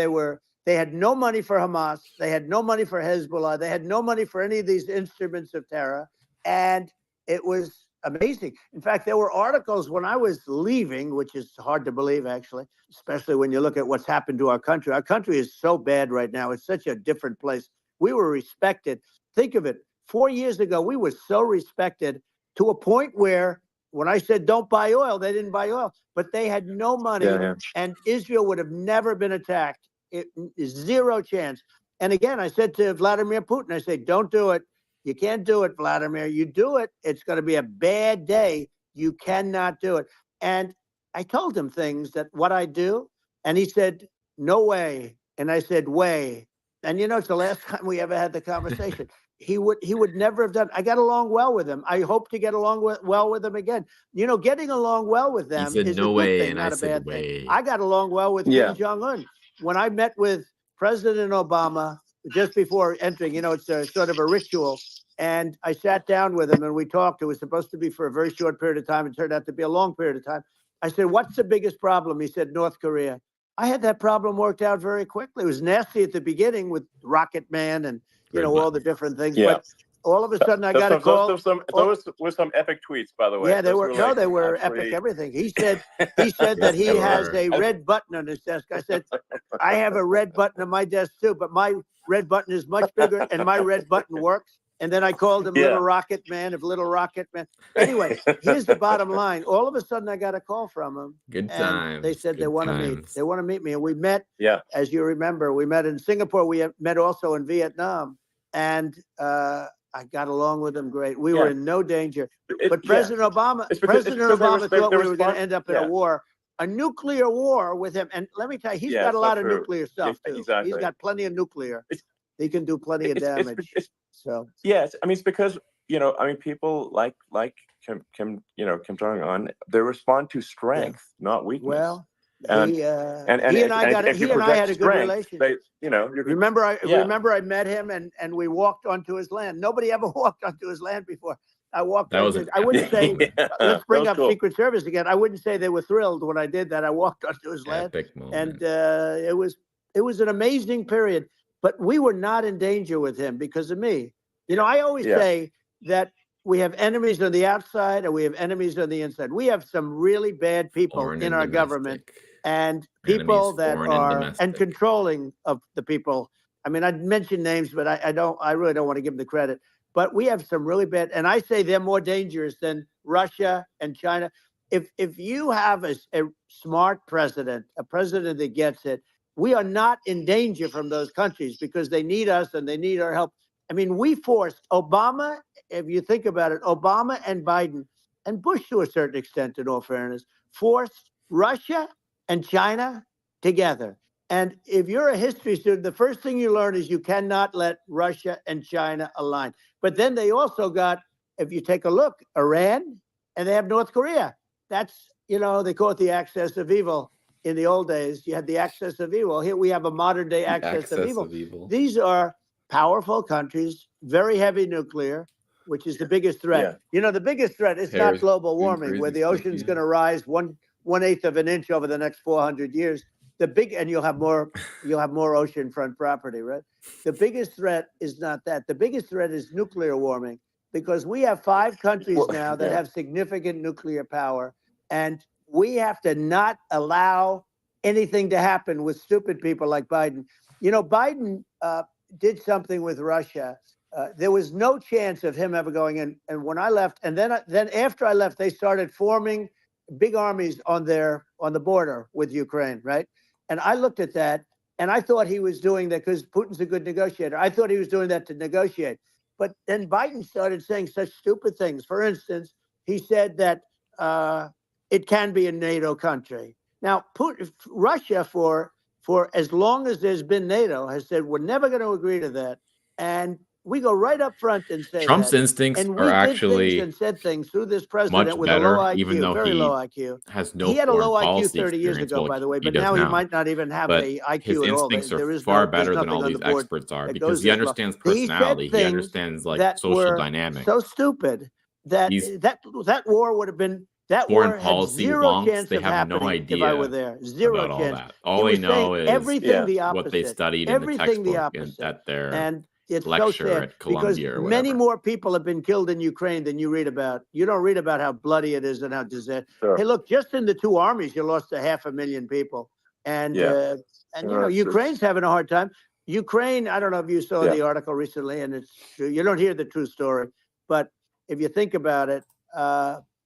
they had no money for Hamas. They had no money for Hezbollah. They had no money for any of these instruments of terror. And it was amazing. In fact, there were articles when I was leaving, which is hard to believe, actually, especially when you look at what's happened to our country. Our country is so bad right now. It's such a different place. We were respected. Think of it. 4 years ago, we were so respected to a point where when I said don't buy oil, they didn't buy oil, but they had no money, and Israel would have never been attacked. It is zero chance. And again, I said to Vladimir Putin, I said, don't do it. You can't do it, Vladimir. You do it, it's going to be a bad day. You cannot do it. And I told him things that what I do, and he said, no way. And I said, way. And it's the last time we ever had the conversation. He would never have done. I got along well with him. I hope to get along well with him again. Getting along well with them is a good thing, not a bad thing. I got along well with Kim Jong-un. When I met with President Obama just before entering, it's a sort of a ritual. And I sat down with him and we talked. It was supposed to be for a very short period of time. It turned out to be a long period of time. I said, what's the biggest problem? He said, North Korea. I had that problem worked out very quickly. It was nasty at the beginning with Rocket Man and all the different things. But all of a sudden, I got a call. Those were some epic tweets, by the way. Yeah, they were. They were epic. Everything. He said that he has a red button on his desk. I said, I have a red button on my desk too, but my red button is much bigger, and my red button works. And then I called him Little Rocket Man of Little Rocket Man. Anyway, here's the bottom line. All of a sudden, I got a call from him. Good times. They said they want to meet. They want to meet me. And we met, as you remember, we met in Singapore. We met also in Vietnam. And I got along with them great. We were in no danger. But President Obama thought we were going to end up in a war, a nuclear war with him. And let me tell you, he's got a lot of nuclear stuff, too. Exactly. He's got plenty of nuclear. He can do plenty of damage. So yes, I mean it's because people like Kim Jong-un, they respond to strength, not weakness. Well, he and I had a good relationship. Remember I met him and we walked onto his land. Nobody ever walked onto his land before. I walked. I wouldn't say. Let's bring up Secret Service again. I wouldn't say they were thrilled when I did that. I walked onto his land, and it was an amazing period. But we were not in danger with him because of me. I always say that we have enemies on the outside and we have enemies on the inside. We have some really bad people in our government and people that are and controlling of the people. I mean, I'd mention names, but I really don't want to give them the credit. But we have some really bad, and I say they're more dangerous than Russia and China. If you have a smart president, a president that gets it, we are not in danger from those countries because they need us and they need our help. I mean, we forced Obama, if you think about it, Obama and Biden and Bush to a certain extent, in all fairness, forced Russia and China together. And if you're a history student, the first thing you learn is you cannot let Russia and China align. But then they also got, if you take a look, Iran, and they have North Korea. That's, they call it the axis of evil. In the old days, you had the axis of evil. Here we have a modern day axis of evil. These are powerful countries, very heavy nuclear, which is the biggest threat. The biggest threat is not global warming, where the ocean's going to rise 1/8 of an inch over the next 400 years. And you'll have more oceanfront property, right? The biggest threat is not that. The biggest threat is nuclear warming, because we have 5 countries now that have significant nuclear power, and we have to not allow anything to happen with stupid people like Biden. Biden did something with Russia. There was no chance of him ever going in. And when I left, and then after I left, they started forming big armies on the border with Ukraine, right? And I looked at that, and I thought he was doing that because Putin's a good negotiator. I thought he was doing that to negotiate. But then Biden started saying such stupid things. For instance, he said that it can be a NATO country. Now, Russia, for as long as there's been NATO, has said we're never going to agree to that, and we go right up front and say Trump's that. instincts And are we did actually things and said things through this president much with a low better, even IQ, though very he low IQ. has no He had a foreign low IQ policy 30 years experience. ago, Well, by the way, he but does now he now. might not even have But a his IQ at all. instincts There are is far no, there's better than nothing all on these the board experts are that because goes he this low. understands He said personality. He things understands like that social were dynamics. so stupid that These that war would have been, that foreign war had policy zero wonks, chance they of have no happening if I were idea there. Zero about all chance. that. He All they was saying know is everything the what they opposite. studied in the Everything the textbook and opposite. at their And it's so lecture sad at because Columbia or many whatever. more people have been killed in Ukraine than you read about. You don't read about how bloody it is and how disaster. Sure. Hey, look, just in the two armies, you lost 500,000 people. And Yeah. you know, Ukraine's having a hard time. Ukraine, I don't know if you saw Yeah. the article recently, and it's true. You don't hear the true story. But if you think about it,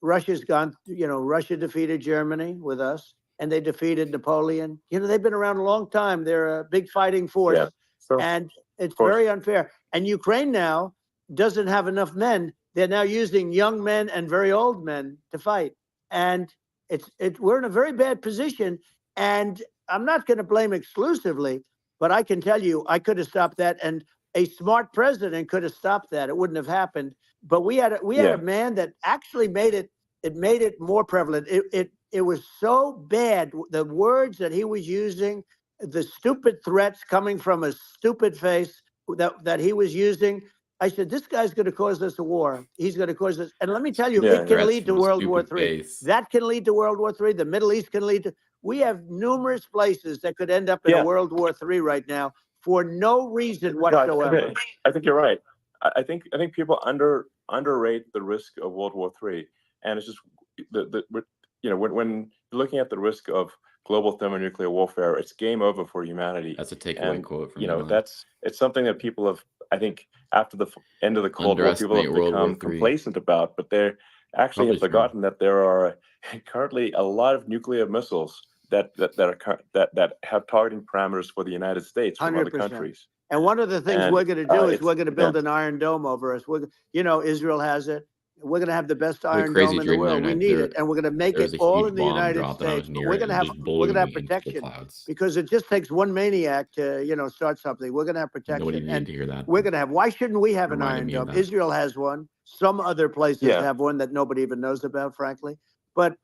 Russia's gone, you know, Russia defeated Germany with us, and they defeated Napoleon. You know, they've been around a long time. They're a big fighting force. Yeah. Sure. And it's very unfair. And Ukraine now doesn't have enough men. They're now using young men and very old men to fight. And we're in a very bad position. And I'm not going to blame exclusively, but I can tell you, I could have stopped that. And a smart president could have stopped that. It wouldn't have happened. But we had a man that actually made it more prevalent. It was so bad. The words that he was using, the stupid threats coming from a stupid face that he was using. I said, this guy's going to cause us a war. He's going to cause us. And let me tell you, it can lead to World War III. That can lead to World War III. The Middle East can lead to. We have numerous places that could end up in a World War III right now for no reason whatsoever. I think you're right. I think people underrate the risk of World War III, and it's just when looking at the risk of global thermonuclear warfare, it's game over for humanity. That's a takeaway quote from it's something that people have, I think, after the end of the Cold War, people have become complacent about, but they're actually have forgotten that there are currently a lot of nuclear missiles that have targeting parameters for the United States from 100%. Other countries. And one of the things we're going to do is we're going to build an Iron Dome over us. Israel has it. We're going to have the best Iron Dome in the world. We need it, and we're going to make it all in the United States. We're going to have protection because it just takes one maniac to start something. We're going to have protection, and we're going to have. Why shouldn't we have an Iron Dome? Israel has one. Some other places have one that nobody even knows about, frankly. But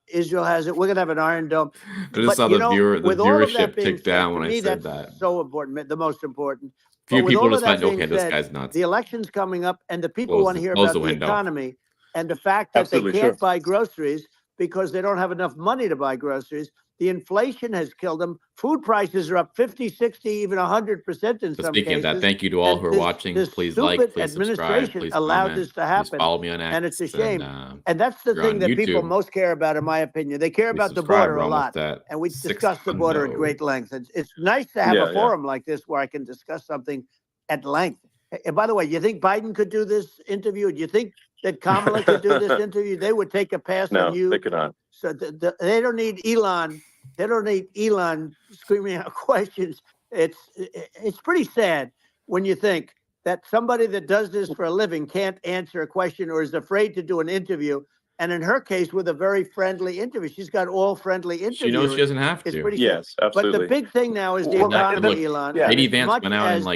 Israel has it. We're going to have an Iron Dome. I just saw the viewership tick down when I said that. So important, the most important. Few people just went, okay, this guy's nuts. The election's coming up, and the people want to hear about the economy and the fact that they can't buy groceries because they don't have enough money to buy groceries. The inflation has killed them. Food prices are up 50, 60, even 100% in some cases. Speaking of that, thank you to all who are watching. Please like, please subscribe, please allowed this to happen. Please follow me on X. And it's a shame. And that's the thing that people most care about, in my opinion. They care about the border a lot. And we discuss the border at great length. It's nice to have a forum like this where I can discuss something at length. And by the way, you think Biden could do this interview? Do you think that Kamala could do this interview? They would take a pass on you. No, they could not. So they don't need Elon. They don't need Elon screaming out questions. It's pretty sad when you think that somebody that does this for a living can't answer a question or is afraid to do an interview. And in her case, with a very friendly interview, she's got all friendly interviews. She knows she doesn't have to. It's pretty yes, absolutely. But the big thing now is the economy, Elon. Katie Vance went out and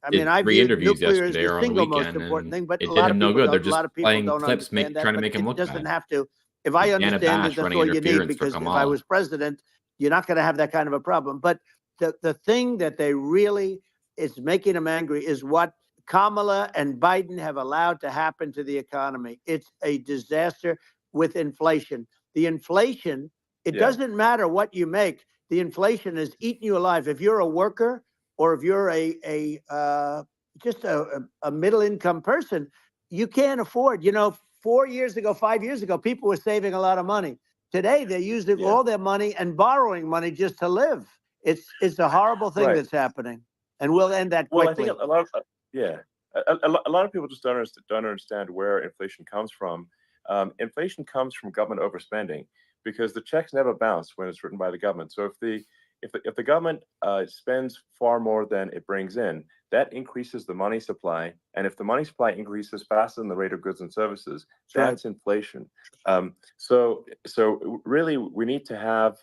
I mean, I 3 interviews yesterday or on the weekend, and it did him no good. They're just playing clips, trying to make him look bad. It doesn't have to. If I understand it, that's all you need, because if I was president, you're not going to have that kind of a problem. But the thing that they really is making them angry is what Kamala and Biden have allowed to happen to the economy. It's a disaster with inflation. The inflation, it doesn't matter what you make. The inflation is eating you alive. If you're a worker or if you're just a middle income person, you can't afford. 4 years ago, 5 years ago, people were saving a lot of money. Today, they're using all their money and borrowing money just to live. It's a horrible thing that's happening, and we'll end that quickly. Well, I think a lot of people just don't understand where inflation comes from. Inflation comes from government overspending, because the checks never bounce when it's written by the government. So if the government spends far more than it brings in, that increases the money supply. And if the money supply increases faster than the rate of goods and services, that's inflation. So really, we need to have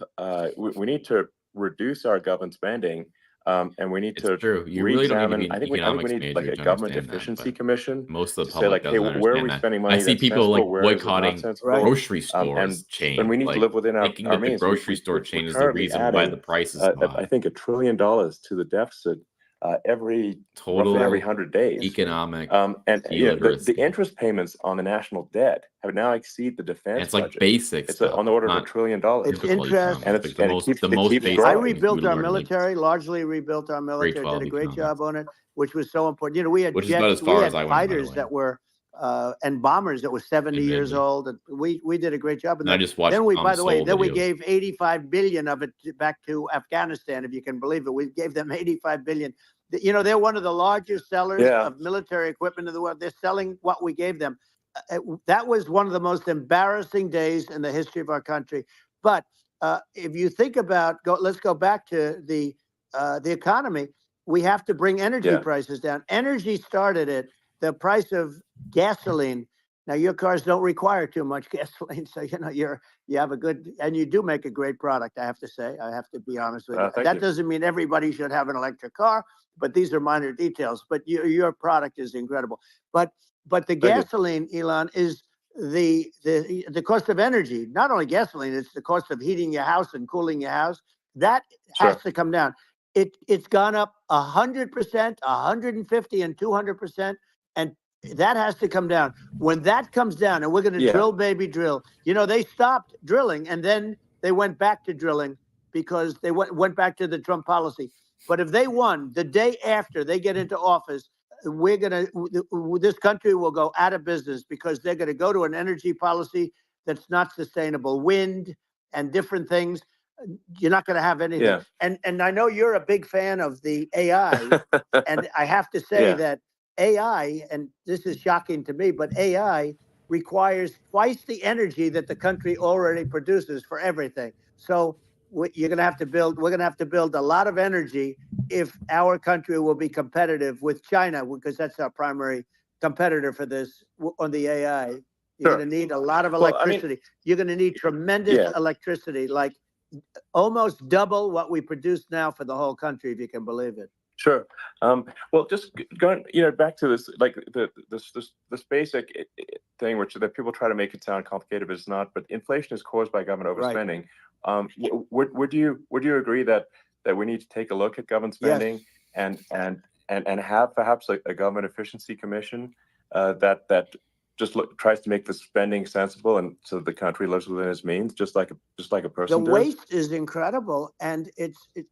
we need to reduce our government spending. And we need to true. You really don't need to be re-examine. an I think we economics need major like a to government understand that, efficiency but commission most of to the say public like, hey, doesn't where are understand we that. spending I money see that's people sensible, like where is it not boycotting sensible? grocery stores And we chain, need to like live within our thinking that the means. grocery store We're chain is the currently reason why adding, the price is so I high. think, $1 trillion to the deficit roughly every Total 100 days. economic And illiteracy. the interest payments on the national debt have now exceed the And defense it's like budget. basic It's stuff. on the order of Not $1 trillion. It's typical interest. economics. And Like it's the and it most keeps basic I growing. things we rebuilt would our learn in like military, largely rebuilt our grade military, 12 did a great economics. job on it, which was so important. You know, we had Which is about jets, as far we as had I went, by the fighters way. that were and bombers that were 70 years Admittedly. old. And we did a great job. And I just watched then we, Tom by the way, Sowell then we videos. gave 85 billion of it back to Afghanistan, if you can believe it. We gave them 85 billion. You know, they're one of the largest sellers of military equipment in the world. They're selling what we gave them. That was one of the most embarrassing days in the history of our country. But if you think about, let's go back to the economy. We have to bring energy prices down. Energy started at the price of gasoline. Now your cars don't require too much gasoline, so you know you have a good, and you do make a great product. I have to say, I have to be honest with you. That doesn't mean everybody should have an electric car, but these are minor details. But your product is incredible. But the gasoline, Elon, is the cost of energy. Not only gasoline, it's the cost of heating your house and cooling your house. That has to come down. It's gone up 100%, 150, and 200%, and that has to come down. When that comes down, and we're going to drill, baby, drill. You know, they stopped drilling, and then they went back to drilling because they went back to the Trump policy. But if they won the day after they get into office, this country will go out of business because they're going to go to an energy policy that's not sustainable. Wind and different things. You're not going to have anything. And I know you're a big fan of the AI, and I have to say that AI, and this is shocking to me, but AI requires twice the energy that the country already produces for everything. So you're going to have to build. We're going to have to build a lot of energy if our country will be competitive with China, because that's our primary competitor for this on the AI. You're going to need a lot of electricity. You're going to need tremendous electricity, like almost double what we produce now for the whole country, if you can believe it. Sure. Well, just going, back to this, like this basic thing, which that people try to make it sound complicated, but it's not. But inflation is caused by government overspending. Would you agree that we need to take a look at government spending and have perhaps a government efficiency commission that just tries to make the spending sensible, and so the country lives within its means, just like a person. The waste is incredible, and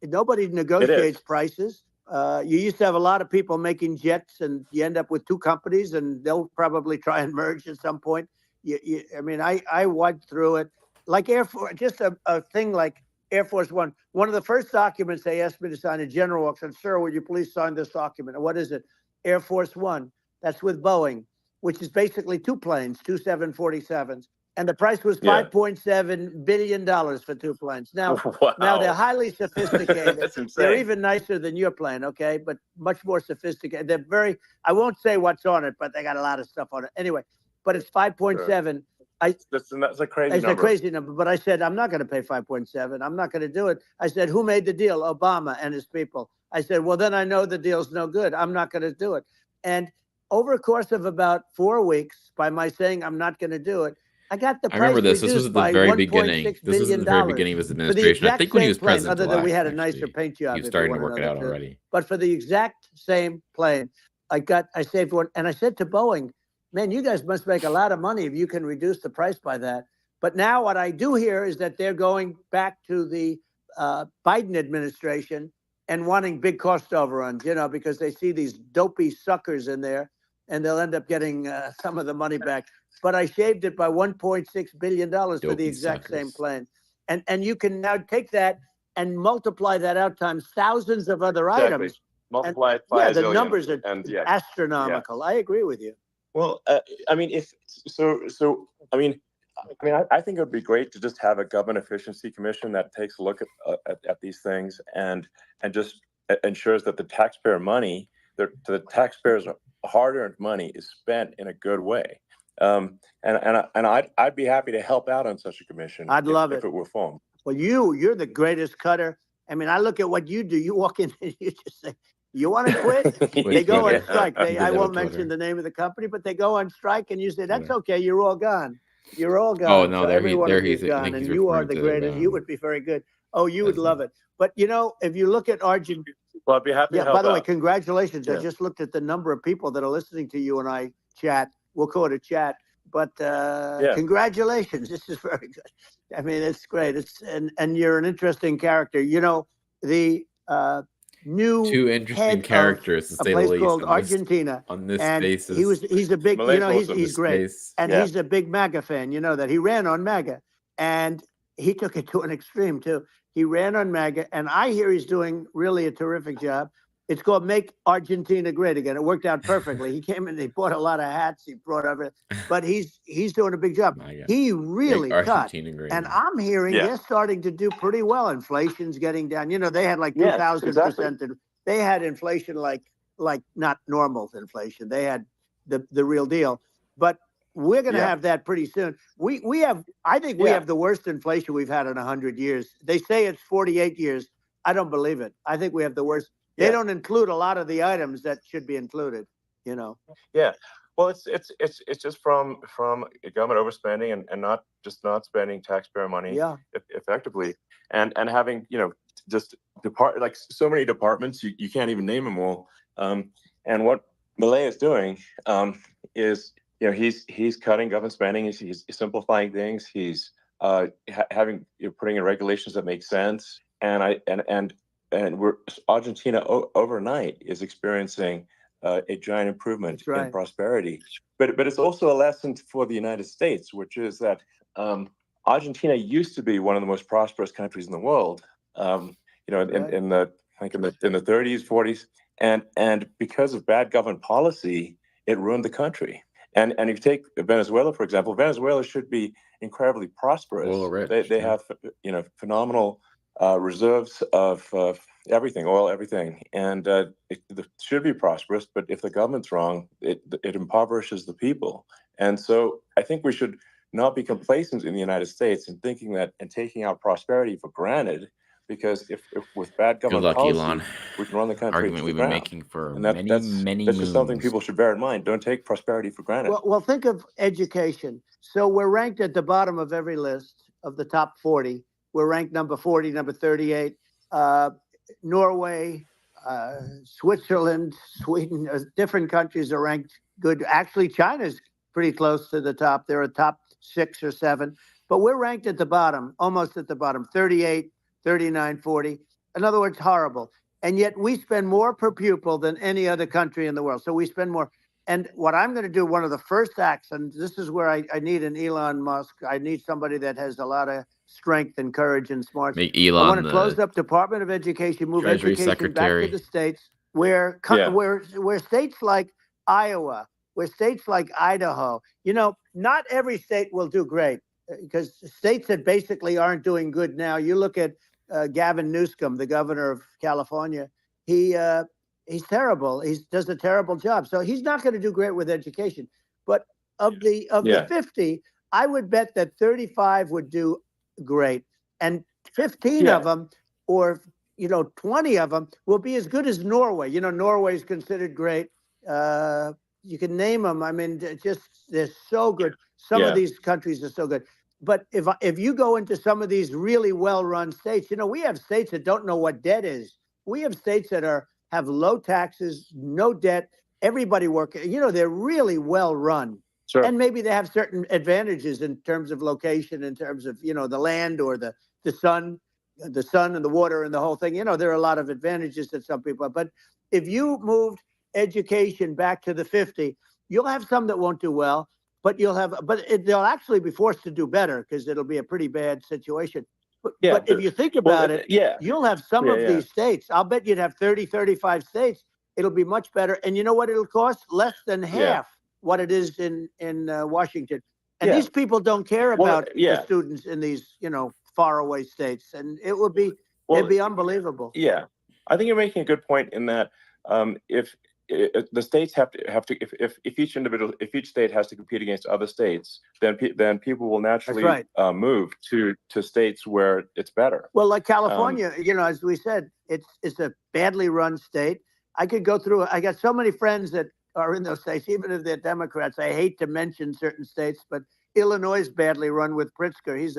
nobody negotiates prices. You used to have a lot of people making jets, and you end up with two companies, and they'll probably try and merge at some point. I mean, I went through it like Air Force, just a thing like Air Force One. One of the first documents they asked me to sign, a general walks in, "Sir, would you please sign this document?" And what is it? Air Force One. That's with Boeing, which is basically two planes, two 747s. And the price was $5.7 billion for two planes. Now, now they're highly sophisticated. That's insane. They're even nicer than your plane, okay? But much more sophisticated. They're very, I won't say what's on it, but they got a lot of stuff on it. Anyway, but it's 5.7. That's a crazy number. It's a crazy number. But I said, I'm not going to pay 5.7. I'm not going to do it. I said, who made the deal? Obama and his people. I said, well, then I know the deal's no good. I'm not going to do it. And over a course of about 4 weeks, by my saying I'm not going to do it, I got the price. I remember this. This was at the very beginning. This was at the very beginning of his administration. I think when he was president, other than we had a nicer paint job. He was starting to work it out already. But for the exact same plane, I saved one, and I said to Boeing, "Man, you guys must make a lot of money if you can reduce the price by that." But now what I do hear is that they're going back to the Biden administration and wanting big cost overruns, because they see these dopey suckers in there, and they'll end up getting some of the money back. But I shaved it by $1.6 billion for the exact same plane. And you can now take that and multiply that out times thousands of other items. Multiply it by the numbers are astronomical. I agree with you. Well, I mean, I think it would be great to just have a government efficiency commission that takes a look at these things and just ensures that the taxpayer money the taxpayers' hard-earned money is spent in a good way. And I'd be happy to help out on such a commission. I'd love it if it were formed. Well, you're the greatest cutter. I mean, I look at what you do. You walk in and you just say, "You want to quit?" They go on strike. I won't mention the name of the company, but they go on strike, and you say, "That's okay. You're all gone. You're all gone." Oh no, so there he's gone, and you are the greatest. You would be very good. Oh, you would love it. But if you look at Argentina. Well, I'd be happy to help by the way, out. congratulations. I just looked at the number of people that are listening to you and I chat. We'll call it a chat. But congratulations. This is very good. I mean, it's great. And you're an interesting character. The new two interesting characters to a say place the least called Argentina. On this and basis. He's a big, he's great. Space. And he's a big MAGA fan, that he ran on MAGA. And he took it to an extreme too. He ran on MAGA, and I hear he's doing really a terrific job. It's called Make Argentina Great Again. It worked out perfectly. He came in, he bought a lot of hats, he brought everything, but he's doing a big job. He really cut. And I'm hearing they're starting to do pretty well. Inflation's getting down. They had like 2,000%. They had inflation like not normal inflation. They had the real deal. But we're going to have that pretty soon. I think we have the worst inflation we've had in 100 years. They say it's 48 years. I don't believe it. I think we have the worst. They don't include a lot of the items that should be included, Yeah. Well, it's just from government overspending and not spending taxpayer money effectively, and having just like so many departments you can't even name them all. And what Milei is doing is he's cutting government spending. He's simplifying things. He's having putting in regulations that make sense. And Argentina overnight is experiencing a giant improvement in prosperity. But it's also a lesson for the United States, which is that Argentina used to be one of the most prosperous countries in the world. In the 30s, 40s, and because of bad government policy, it ruined the country. And if you take Venezuela, for example, Venezuela should be incredibly prosperous. They have phenomenal reserves of everything, oil, everything, and it should be prosperous. But if the government's wrong, it impoverishes the people. And so I think we should not be complacent in the United States in thinking that and taking our prosperity for granted. Because if with bad government policy, Elon. we can run the country Argument we've been making for many that's just something people should bear in mind. Don't take prosperity for granted. Well, think of education. So we're ranked at the bottom of every list of the top 40. We're ranked number 40, number 38. Norway, Switzerland, Sweden, different countries are ranked good. Actually, China's pretty close to the top. They're a top 6 or 7. But we're ranked at the bottom, almost at the bottom, 38. 39, 40. In other words, horrible. And yet we spend more per pupil than any other country in the world. So we spend more. And what I'm going to do, one of the first acts, and this is where I need an Elon Musk. I need somebody that has a lot of strength and courage and smarts. Make Elon I want to close up Department of Education, move Treasury education Secretary. back to the states where states like Iowa, where states like Idaho, not every state will do great because states that basically aren't doing good now. You look at Gavin Newsom, the governor of California, he's terrible. He does a terrible job. So he's not going to do great with education. But of the 50, I would bet that 35 would do great. And 15 of them, or 20 of them, will be as good as Norway. Norway is considered great. You can name them. I mean, they're so good. Some of these countries are so good. But if you go into some of these really well-run states, we have states that don't know what debt is. We have states that have low taxes, no debt, everybody working. They're really well-run. Sure. And maybe they have certain advantages in terms of location, in terms of, the land or the sun and the water and the whole thing. There are a lot of advantages that some people have. But if you moved education back to the 50, you'll have some that won't do well. But they'll actually be forced to do better because it'll be a pretty bad situation. But if you think about it, you'll have some of these states. I'll bet you'd have 30, 35 states. It'll be much better. And you know what it'll cost? Less than half what it is in Washington. And these people don't care about the students in these, faraway states. And it would be, it'd be unbelievable. Yeah. I think you're making a good point in that if the states have to if each state has to compete against other states, then people will naturally move to states where it's better. Well, like California, as we said, it's a badly run state. I could go through. I got so many friends that are in those states, even if they're Democrats. I hate to mention certain states, but Illinois is badly run with Pritzker. He's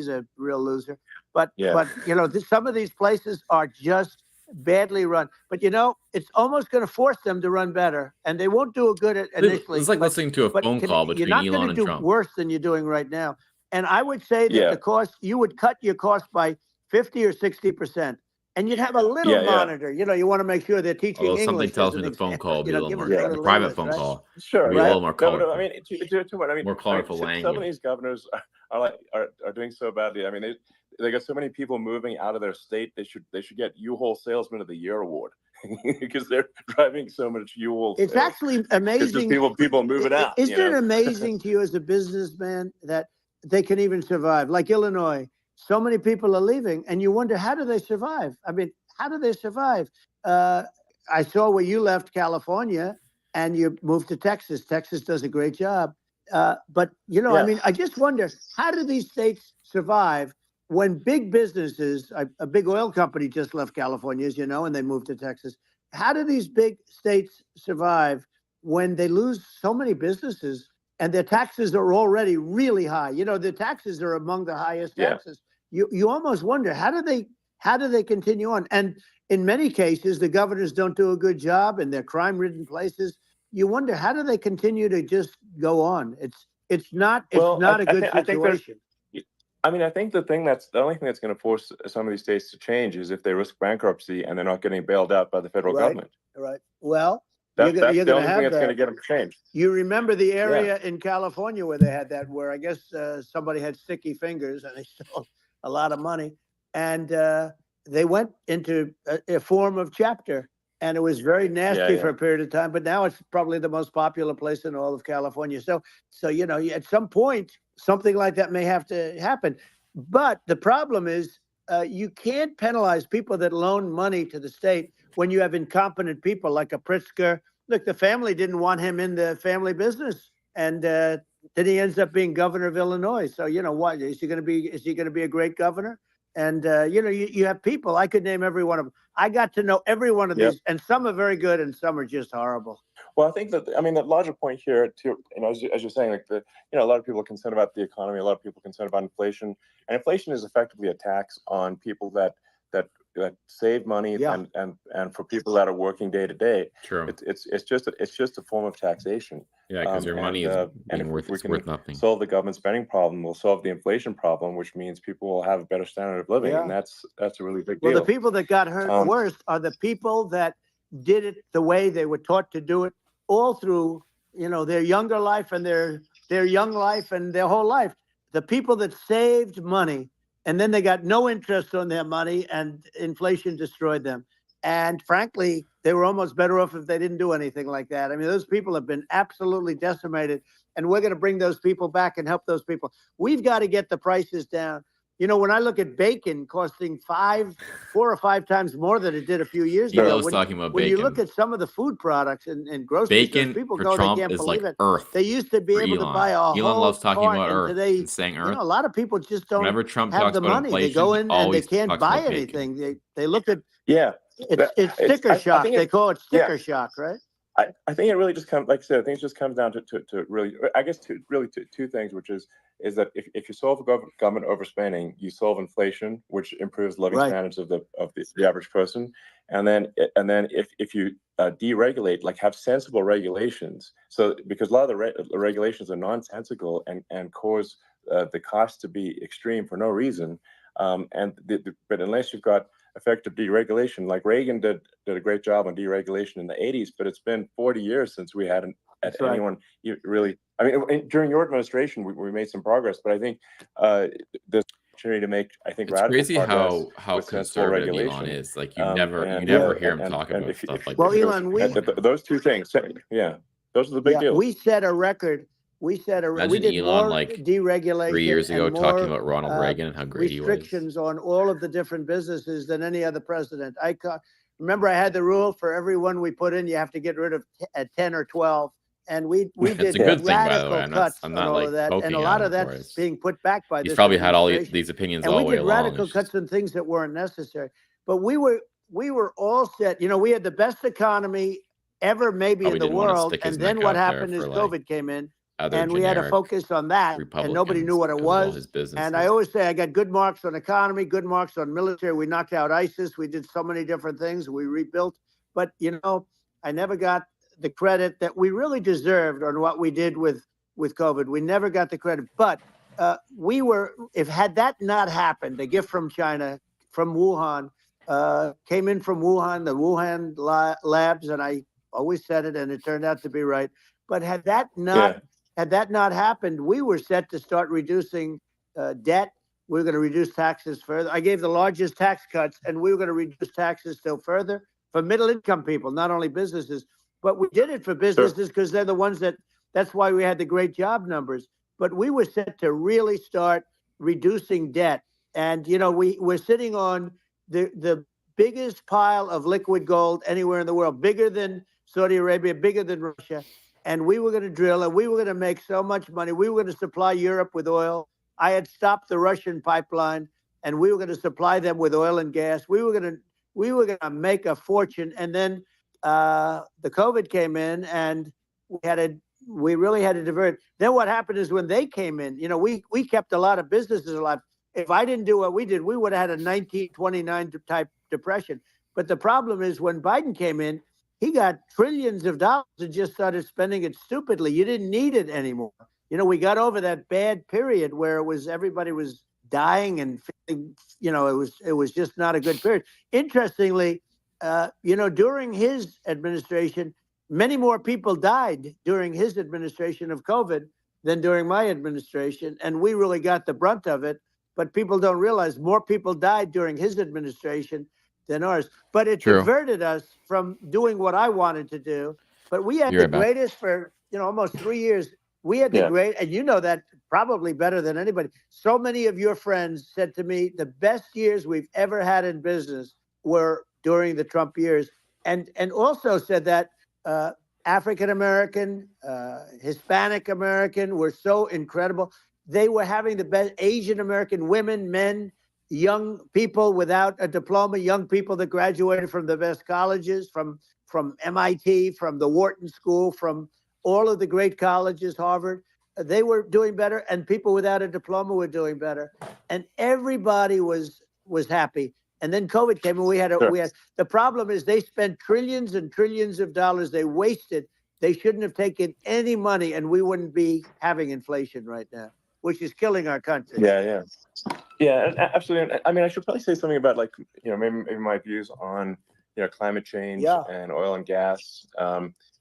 a real loser. But some of these places are just badly run. But it's almost going to force them to run better, and they won't do a good initially. It's like listening to a phone call between Elon and Trump. You're not going to do worse than you're doing right now. And I would say that the cost, you would cut your cost by 50 or 60%. And you'd have a little monitor. You want to make sure they're teaching English. Something tells me the phone call will be a little more, the private phone call. Sure, be a little more colorful. No, I mean, more colorful language. Some of these governors are doing so badly. I mean, they got so many people moving out of their state. They should get U-Haul Salesman of the Year award because they're driving so much U-Haul. It's actually amazing. People moving out. Isn't it amazing to you as a businessman that they can even survive? Like Illinois. So many people are leaving, and you wonder, how do they survive? I mean, how do they survive? I saw where you left California and you moved to Texas. Texas does a great job. But, I mean, I just wonder, how do these states survive when big businesses, a big oil company just left California, as you know, and they moved to Texas. How do these big states survive when they lose so many businesses and their taxes are already really high? The taxes are among the highest taxes. You almost wonder, how do they continue on? And in many cases, the governors don't do a good job in their crime-ridden places. You wonder, how do they continue to just go on? It's not a good situation. I think the only thing that's going to force some of these states to change is if they risk bankruptcy and they're not getting bailed out by the federal government. Right. Well, that's the only thing that's going to get them to change. You remember the area in California where they had that, where I guess somebody had sticky fingers and they stole a lot of money, and they went into a form of chapter, and it was very nasty for a period of time. But now it's probably the most popular place in all of California. So at some point, something like that may have to happen. But the problem is, you can't penalize people that loan money to the state when you have incompetent people like a Pritzker. Look, the family didn't want him in the family business, and then he ends up being governor of Illinois. So what is he going to be? Is he going to be a great governor? And you have people. I could name every one of them. I got to know every one of these, and some are very good, and some are just horrible. Well, I think that the larger point here, too, as you're saying, like a lot of people are concerned about the economy. A lot of people are concerned about inflation, and inflation is effectively a tax on people that save money and for people that are working day to day. True. It's just a form of taxation. Yeah, because your money is being worth nothing. Solve the government spending problem, we'll solve the inflation problem, which means people will have a better standard of living, and that's a really big deal. Well, the people that got hurt worst are the people that did it the way they were taught to do it all through their younger life and their young life and their whole life. The people that saved money, and then they got no interest on their money, and inflation destroyed them. And frankly, they were almost better off if they didn't do anything like that. I mean, those people have been absolutely decimated, and we're going to bring those people back and help those people. We've got to get the prices down. When I look at bacon costing 4 or 5 times more than it did a few years ago. Was talking about when bacon. You look at some of the food products and grocery stores, people go, Trump they can't is believe like it. Earth. They used to be able to buy a Elon whole loves talking about Earth today, and saying Earth. A lot of people just don't Whenever Trump have talks the about money. inflation, They go in and they can't buy about anything. They look at it's sticker shock. They call it sticker shock, right? I think it really just comes, like I said, I think it just comes down to really, I guess, two things, which is that if you solve government overspending, you solve inflation, which improves living standards of the average person, and then if you deregulate, like have sensible regulations, so because a lot of the regulations are nonsensical and cause the cost to be extreme for no reason, but unless you've got effective deregulation, like Reagan did a great job on deregulation in the 80s, but it's been 40 years since we had anyone really. I mean, during your administration, we made some progress, but I think there's opportunity to make, it's radical crazy how conservative Elon is. Like you never hear him talk about stuff like that. Elon, those two things, those are the big deals. We set a record. We did Elon, more like deregulation 3 years ago talking about Ronald Reagan and how great he was. Restrictions on all of the different businesses than any other president. Remember, I had the rule for every one we put in, you have to get rid of 10 or 12. And we did radical cuts on all of that. And a lot of that's being put back by this probably had all these opinions all the way along. And we did radical cuts on things that weren't necessary. But we were all set. We had the best economy ever maybe in the world. And then what happened is COVID came in. And we had to focus on that, and nobody knew what it was. And I always say I got good marks on economy, good marks on military. We knocked out ISIS. We did so many different things. We rebuilt. But, I never got the credit that we really deserved on what we did with COVID. We never got the credit. But had that not happened, the gift from China, from Wuhan, came in from Wuhan, the Wuhan labs, and I always said it, and it turned out to be right. But had that not happened, we were set to start reducing debt. We were going to reduce taxes further. I gave the largest tax cuts, and we were going to reduce taxes still further for middle-income people, not only businesses. But we did it for businesses because they're the ones that's why we had the great job numbers. But we were set to really start reducing debt. And, we're sitting on the biggest pile of liquid gold anywhere in the world, bigger than Saudi Arabia, bigger than Russia. And we were going to drill, and we were going to make so much money. We were going to supply Europe with oil. I had stopped the Russian pipeline, and we were going to supply them with oil and gas. We were going to make a fortune. And then the COVID came in, and we really had to divert. Then what happened is when they came in, we kept a lot of businesses alive. If I didn't do what we did, we would have had a 1929 type depression. But the problem is when Biden came in, he got trillions of dollars and just started spending it stupidly. You didn't need it anymore. We got over that bad period where everybody was dying and feeling, it was just not a good period. Interestingly, during his administration, many more people died during his administration of COVID than during my administration. And we really got the brunt of it. But people don't realize more people died during his administration than ours. But it diverted us from doing what I wanted to do. But we had the greatest for, almost 3 years. We had the great, and you know that probably better than anybody. So many of your friends said to me, the best years we've ever had in business were during the Trump years. And also said that African-American, Hispanic-American were so incredible. They were having the best Asian-American women, men, young people without a diploma, young people that graduated from the best colleges, from MIT, from the Wharton School, from all of the great colleges, Harvard. They were doing better, and people without a diploma were doing better. And everybody was happy. And then COVID came, and we had the problem is they spent trillions and trillions of dollars. They wasted. They shouldn't have taken any money, and we wouldn't be having inflation right now, which is killing our country. Yeah, absolutely. I mean, I should probably say something about maybe my views on climate change and oil and gas.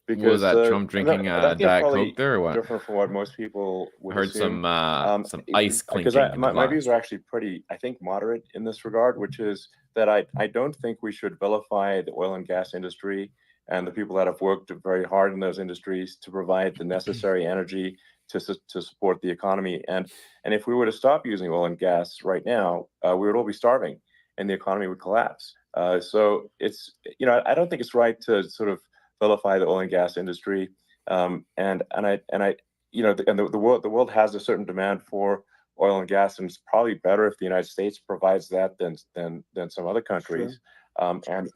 Because was that Trump drinking Diet Coke there, or what? Different from what most people would heard assume. Some ice clinking. Because my views are actually pretty, I think, moderate in this regard, which is that I don't think we should vilify the oil and gas industry and the people that have worked very hard in those industries to provide the necessary energy to support the economy. And if we were to stop using oil and gas right now, we would all be starving, and the economy would collapse. So it's I don't think it's right to sort of vilify the oil and gas industry. And the world has a certain demand for oil and gas, and it's probably better if the United States provides that than some other countries. Sure. And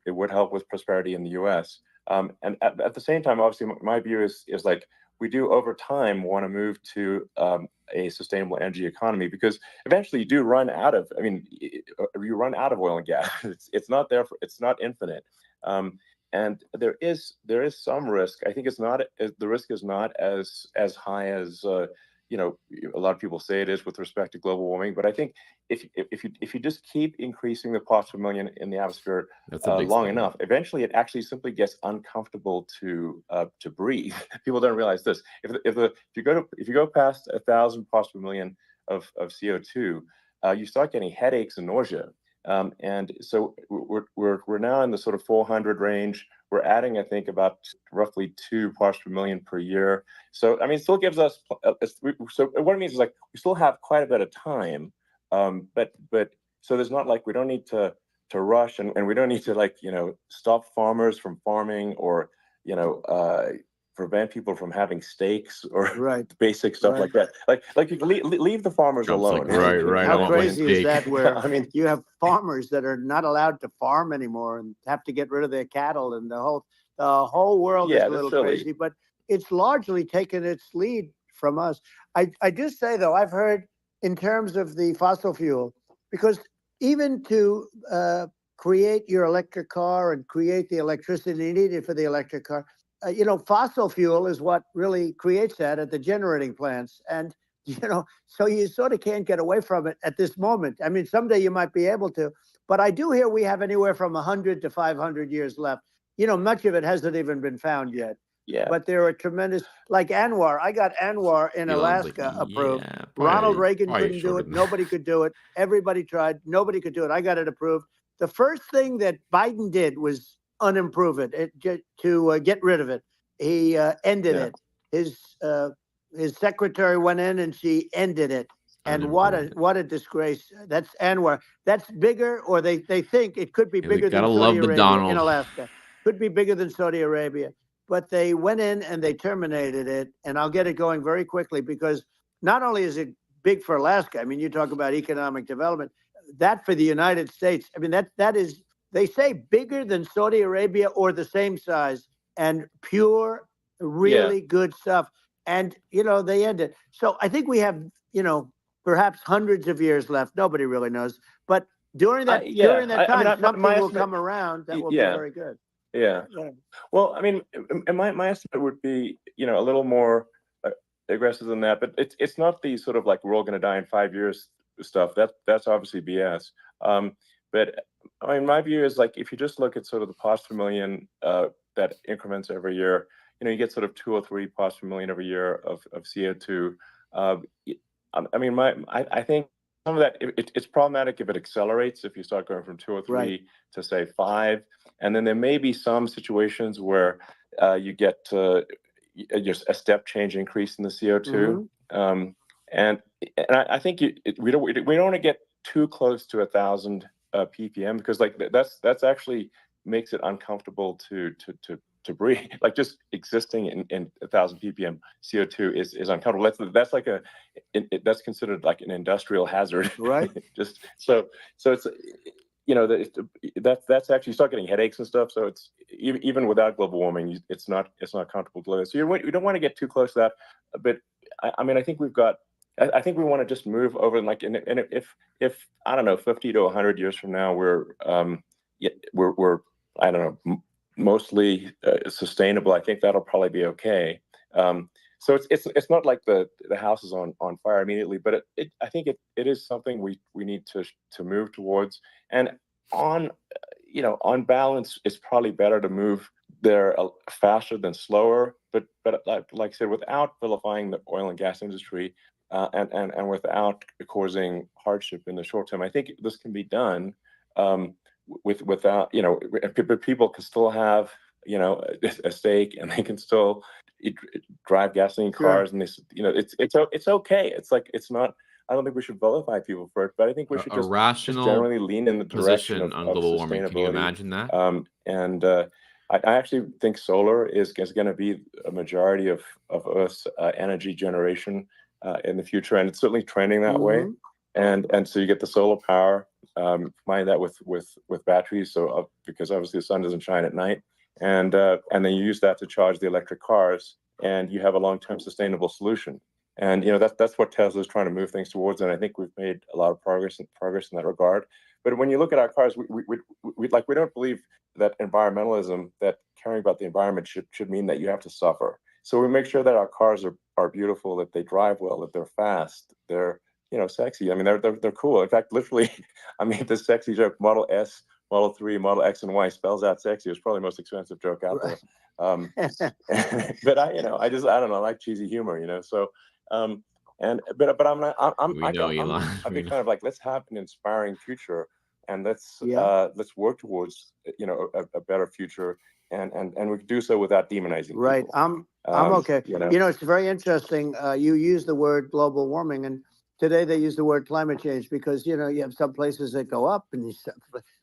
it would help with prosperity in the U.S. And at the same time, obviously, my view is like, we do over time want to move to a sustainable energy economy, because eventually you do run out of. I mean, you run out of oil and gas. It's not there. It's not infinite. And there is some risk. I think the risk is not as high as a lot of people say it is with respect to global warming. But I think if you just keep increasing the parts per million in the atmosphere long enough, eventually it actually simply gets uncomfortable to breathe. People don't realize this. If you go past 1,000 parts per million of CO2, you start getting headaches and nausea. And so we're now in the sort of 400 range. We're adding, I think, about roughly 2 parts per million per year. So I mean, it still gives us. So what it means is like we still have quite a bit of time. But so there's not like we don't need to rush, and we don't need to like, stop farmers from farming, or, prevent people from having steaks, or basic stuff like that. Like you leave the farmers Trump's alone. like, right. How crazy is that? Where I mean, you have farmers that are not allowed to farm anymore and have to get rid of their cattle, and the whole world is a little crazy. But it's largely taken its lead from us. I just say though, I've heard in terms of the fossil fuel, because even to create your electric car and create the electricity needed for the electric car, fossil fuel is what really creates that at the generating plants. And, so you sort of can't get away from it at this moment. I mean, someday you might be able to, but I do hear we have anywhere from 100 to 500 years left. Much of it hasn't even been found yet. Yeah. But there are tremendous, like Anwar. I got Anwar in Alaska approved. Ronald Reagan couldn't do it. Nobody could do it. Everybody tried. Nobody could do it. I got it approved. The first thing that Biden did was unimprove it, to get rid of it. He ended it. His secretary went in and she ended it. And what a disgrace. That's Anwar. That's bigger, or they think it could be bigger than Saudi Arabia in Alaska. Could be bigger than Saudi Arabia. But they went in and they terminated it. And I'll get it going very quickly, because not only is it big for Alaska, I mean, you talk about economic development, that for the United States, I mean, that is, they say bigger than Saudi Arabia or the same size, and pure, really good stuff. And, they end it. So I think we have, perhaps hundreds of years left. Nobody really knows. But during that time, something will come around that will be very good. Yeah. Well, I mean, my estimate would be, a little more aggressive than that, but it's not the sort of like we're all going to die in 5 years stuff. That's obviously BS. But I mean, my view is like, if you just look at sort of the parts per million that increments every year, you get sort of 2 or 3 parts per million every year of CO2. I mean, I think some of that, it's problematic if it accelerates, if you start going from 2 or 3 to say 5. And then there may be some situations where you get just a step change increase in the CO2. And I think we don't want to get too close to 1,000 ppm, because like that's actually makes it uncomfortable to breathe. Like just existing in 1,000 ppm CO2 is uncomfortable. That's like that's considered like an industrial hazard, right? Just so it's that's actually, you start getting headaches and stuff. So it's even without global warming, it's not comfortable to live. So you don't want to get too close to that. But I mean, I think we've got. I think we want to just move over, and if I don't know, 50 to 100 years from now, we're I don't know, mostly sustainable. I think that'll probably be okay. So it's not like the house is on fire immediately, but I think it is something we need to move towards. And on balance, it's probably better to move there faster than slower. But like I said, without vilifying the oil and gas industry, and without causing hardship in the short term, I think this can be done without, people can still have, a stake, and they can still drive gasoline cars, and it's okay. It's like, it's not. I don't think we should vilify people for it, but I think we should just generally lean in the direction of global warming. sustainability. Can you imagine that? And I actually think solar is going to be a majority of Earth's energy generation in the future, and it's certainly trending that way. And so you get the solar power, combine that with batteries, so because obviously the sun doesn't shine at night, and then you use that to charge the electric cars, and you have a long-term sustainable solution. And that's what Tesla is trying to move things towards, and I think we've made a lot of progress in that regard. But when you look at our cars, we don't believe that environmentalism, that caring about the environment should mean that you have to suffer. So we make sure that our cars are beautiful, that they drive well, that they're fast, they're sexy. I mean, they're cool. In fact, literally, I mean, the sexy joke, Model S, Model 3, Model X, and Y spells out sexy. It's probably the most expensive joke out there. But I don't know, I like cheesy humor, So, but I'm not. I'm kind of like, let's have an inspiring future, and let's work towards a better future, and we can do so without demonizing people. Right. I'm okay. It's very interesting. You use the word global warming, and today they use the word climate change because, you have some places that go up, and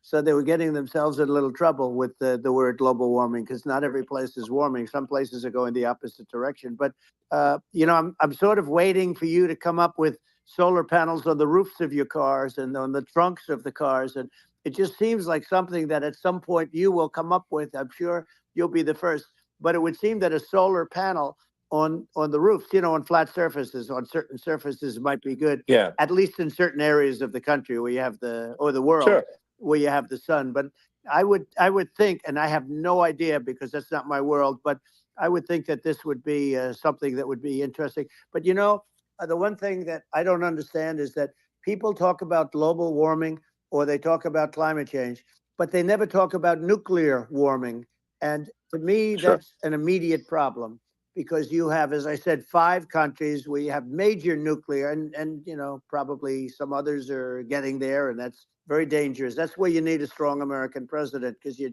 so they were getting themselves in a little trouble with the word global warming, because not every place is warming. Some places are going the opposite direction. But, I'm sort of waiting for you to come up with solar panels on the roofs of your cars and on the trunks of the cars. And it just seems like something that at some point you will come up with. I'm sure you'll be the first. But it would seem that a solar panel on the roofs, on flat surfaces, on certain surfaces might be good. Yeah. At least in certain areas of the country where you have the world, sure. where you have the sun. But I would think, and I have no idea because that's not my world, but I would think that this would be something that would be interesting. But the one thing that I don't understand is that people talk about global warming or they talk about climate change, but they never talk about nuclear warming. And to me, Sure. that's an immediate problem, because you have, as I said, 5 countries where you have major nuclear, and probably some others are getting there, and that's very dangerous. That's where you need a strong American president, because you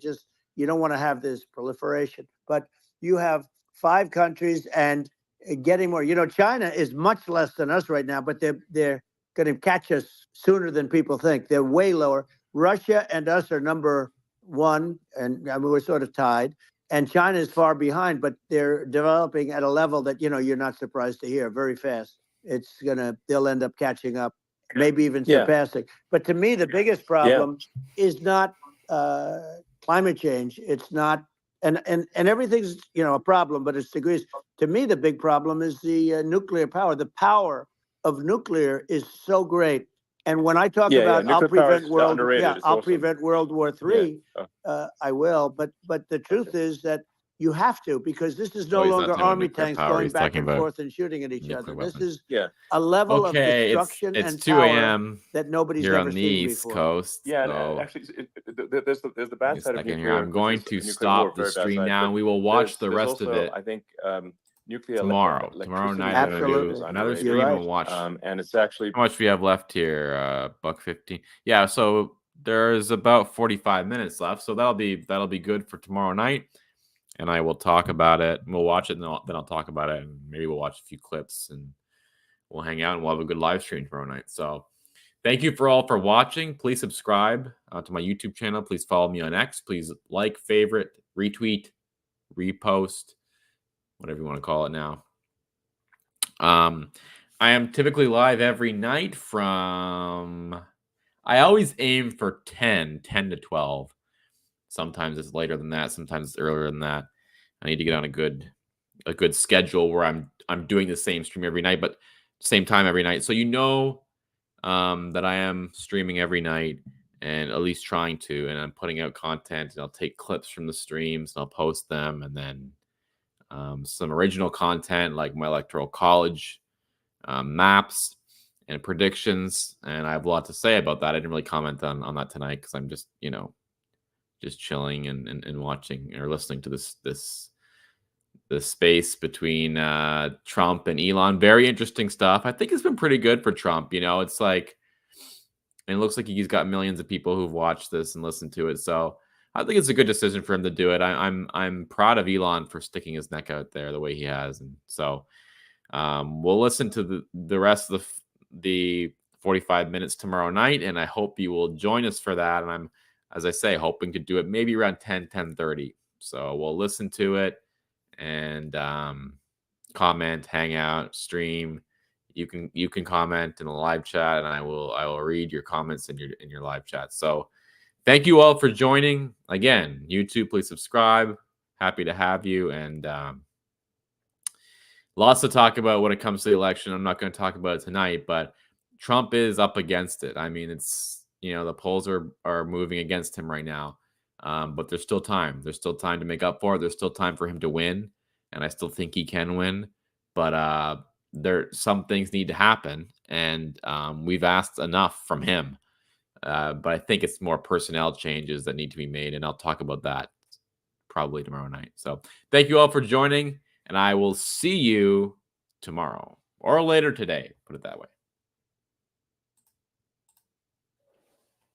don't want to have this proliferation. But you have 5 countries and getting more. China is much less than us right now, but they're going to catch us sooner than people think. They're way lower. Russia and us are number 1, and we're sort of tied. And China is far behind, but they're developing at a level that, you're not surprised to hear, very fast. They'll end up catching up, maybe even surpassing. But to me, the biggest problem is not climate change. It's not, and everything's, a problem, but it's degrees. To me, the big problem is the nuclear power. The power of nuclear is so great. And when I talk about I'll prevent World War III, I will. But the truth is that you have to, because this is no longer army tanks going back and forth and shooting at each other. This is a level of destruction it's and 2 power a.m. that nobody's here ever on the seen East before. Coast. Yeah, so and actually, there's the bad side of nuclear. Here. I'm going to stop the stream now, and we will watch the rest of it. I think nuclear tomorrow night. Absolutely. Another stream and watch. And it's actually, how much we have left here? $1.15. Yeah, so there's about 45 minutes left, so that'll be good for tomorrow night. And I will talk about it. We'll watch it, and then I'll talk about it, and maybe we'll watch a few clips, and we'll hang out, and we'll have a good live stream tomorrow night. So thank you all for watching. Please subscribe to my YouTube channel. Please follow me on X. Please like, favorite, retweet, repost, whatever you want to call it now. I am typically live every night I always aim for 10 to 12. Sometimes it's later than that. Sometimes it's earlier than that. I need to get on a good schedule where I'm doing the same stream every night, but same time every night. So that I am streaming every night, and at least trying to, and I'm putting out content, and I'll take clips from the streams and I'll post them, and then some original content like my electoral college maps and predictions. And I have a lot to say about that. I didn't really comment on that tonight because I'm just chilling and watching or listening to this space between Trump and Elon. Very interesting stuff. I think it's been pretty good for Trump. It's like, and it looks like he's got millions of people who've watched this and listened to it. So I think it's a good decision for him to do it. I'm proud of Elon for sticking his neck out there the way he has. And so we'll listen to the rest of the 45 minutes tomorrow night, and I hope you will join us for that. And I'm, as I say, hoping to do it maybe around 10:30. So we'll listen to it and comment, hang out, stream. You can comment in the live chat, and I will read your comments in your live chat. So thank you all for joining. Again, YouTube, please subscribe. Happy to have you, and lots to talk about when it comes to the election. I'm not going to talk about it tonight, but Trump is up against it. I mean, it's, the polls are moving against him right now, but there's still time. There's still time to make up for it. There's still time for him to win, and I still think he can win. But some things need to happen, and we've asked enough from him. But I think it's more personnel changes that need to be made, and I'll talk about that probably tomorrow night. So thank you all for joining, and I will see you tomorrow or later today, put it that way.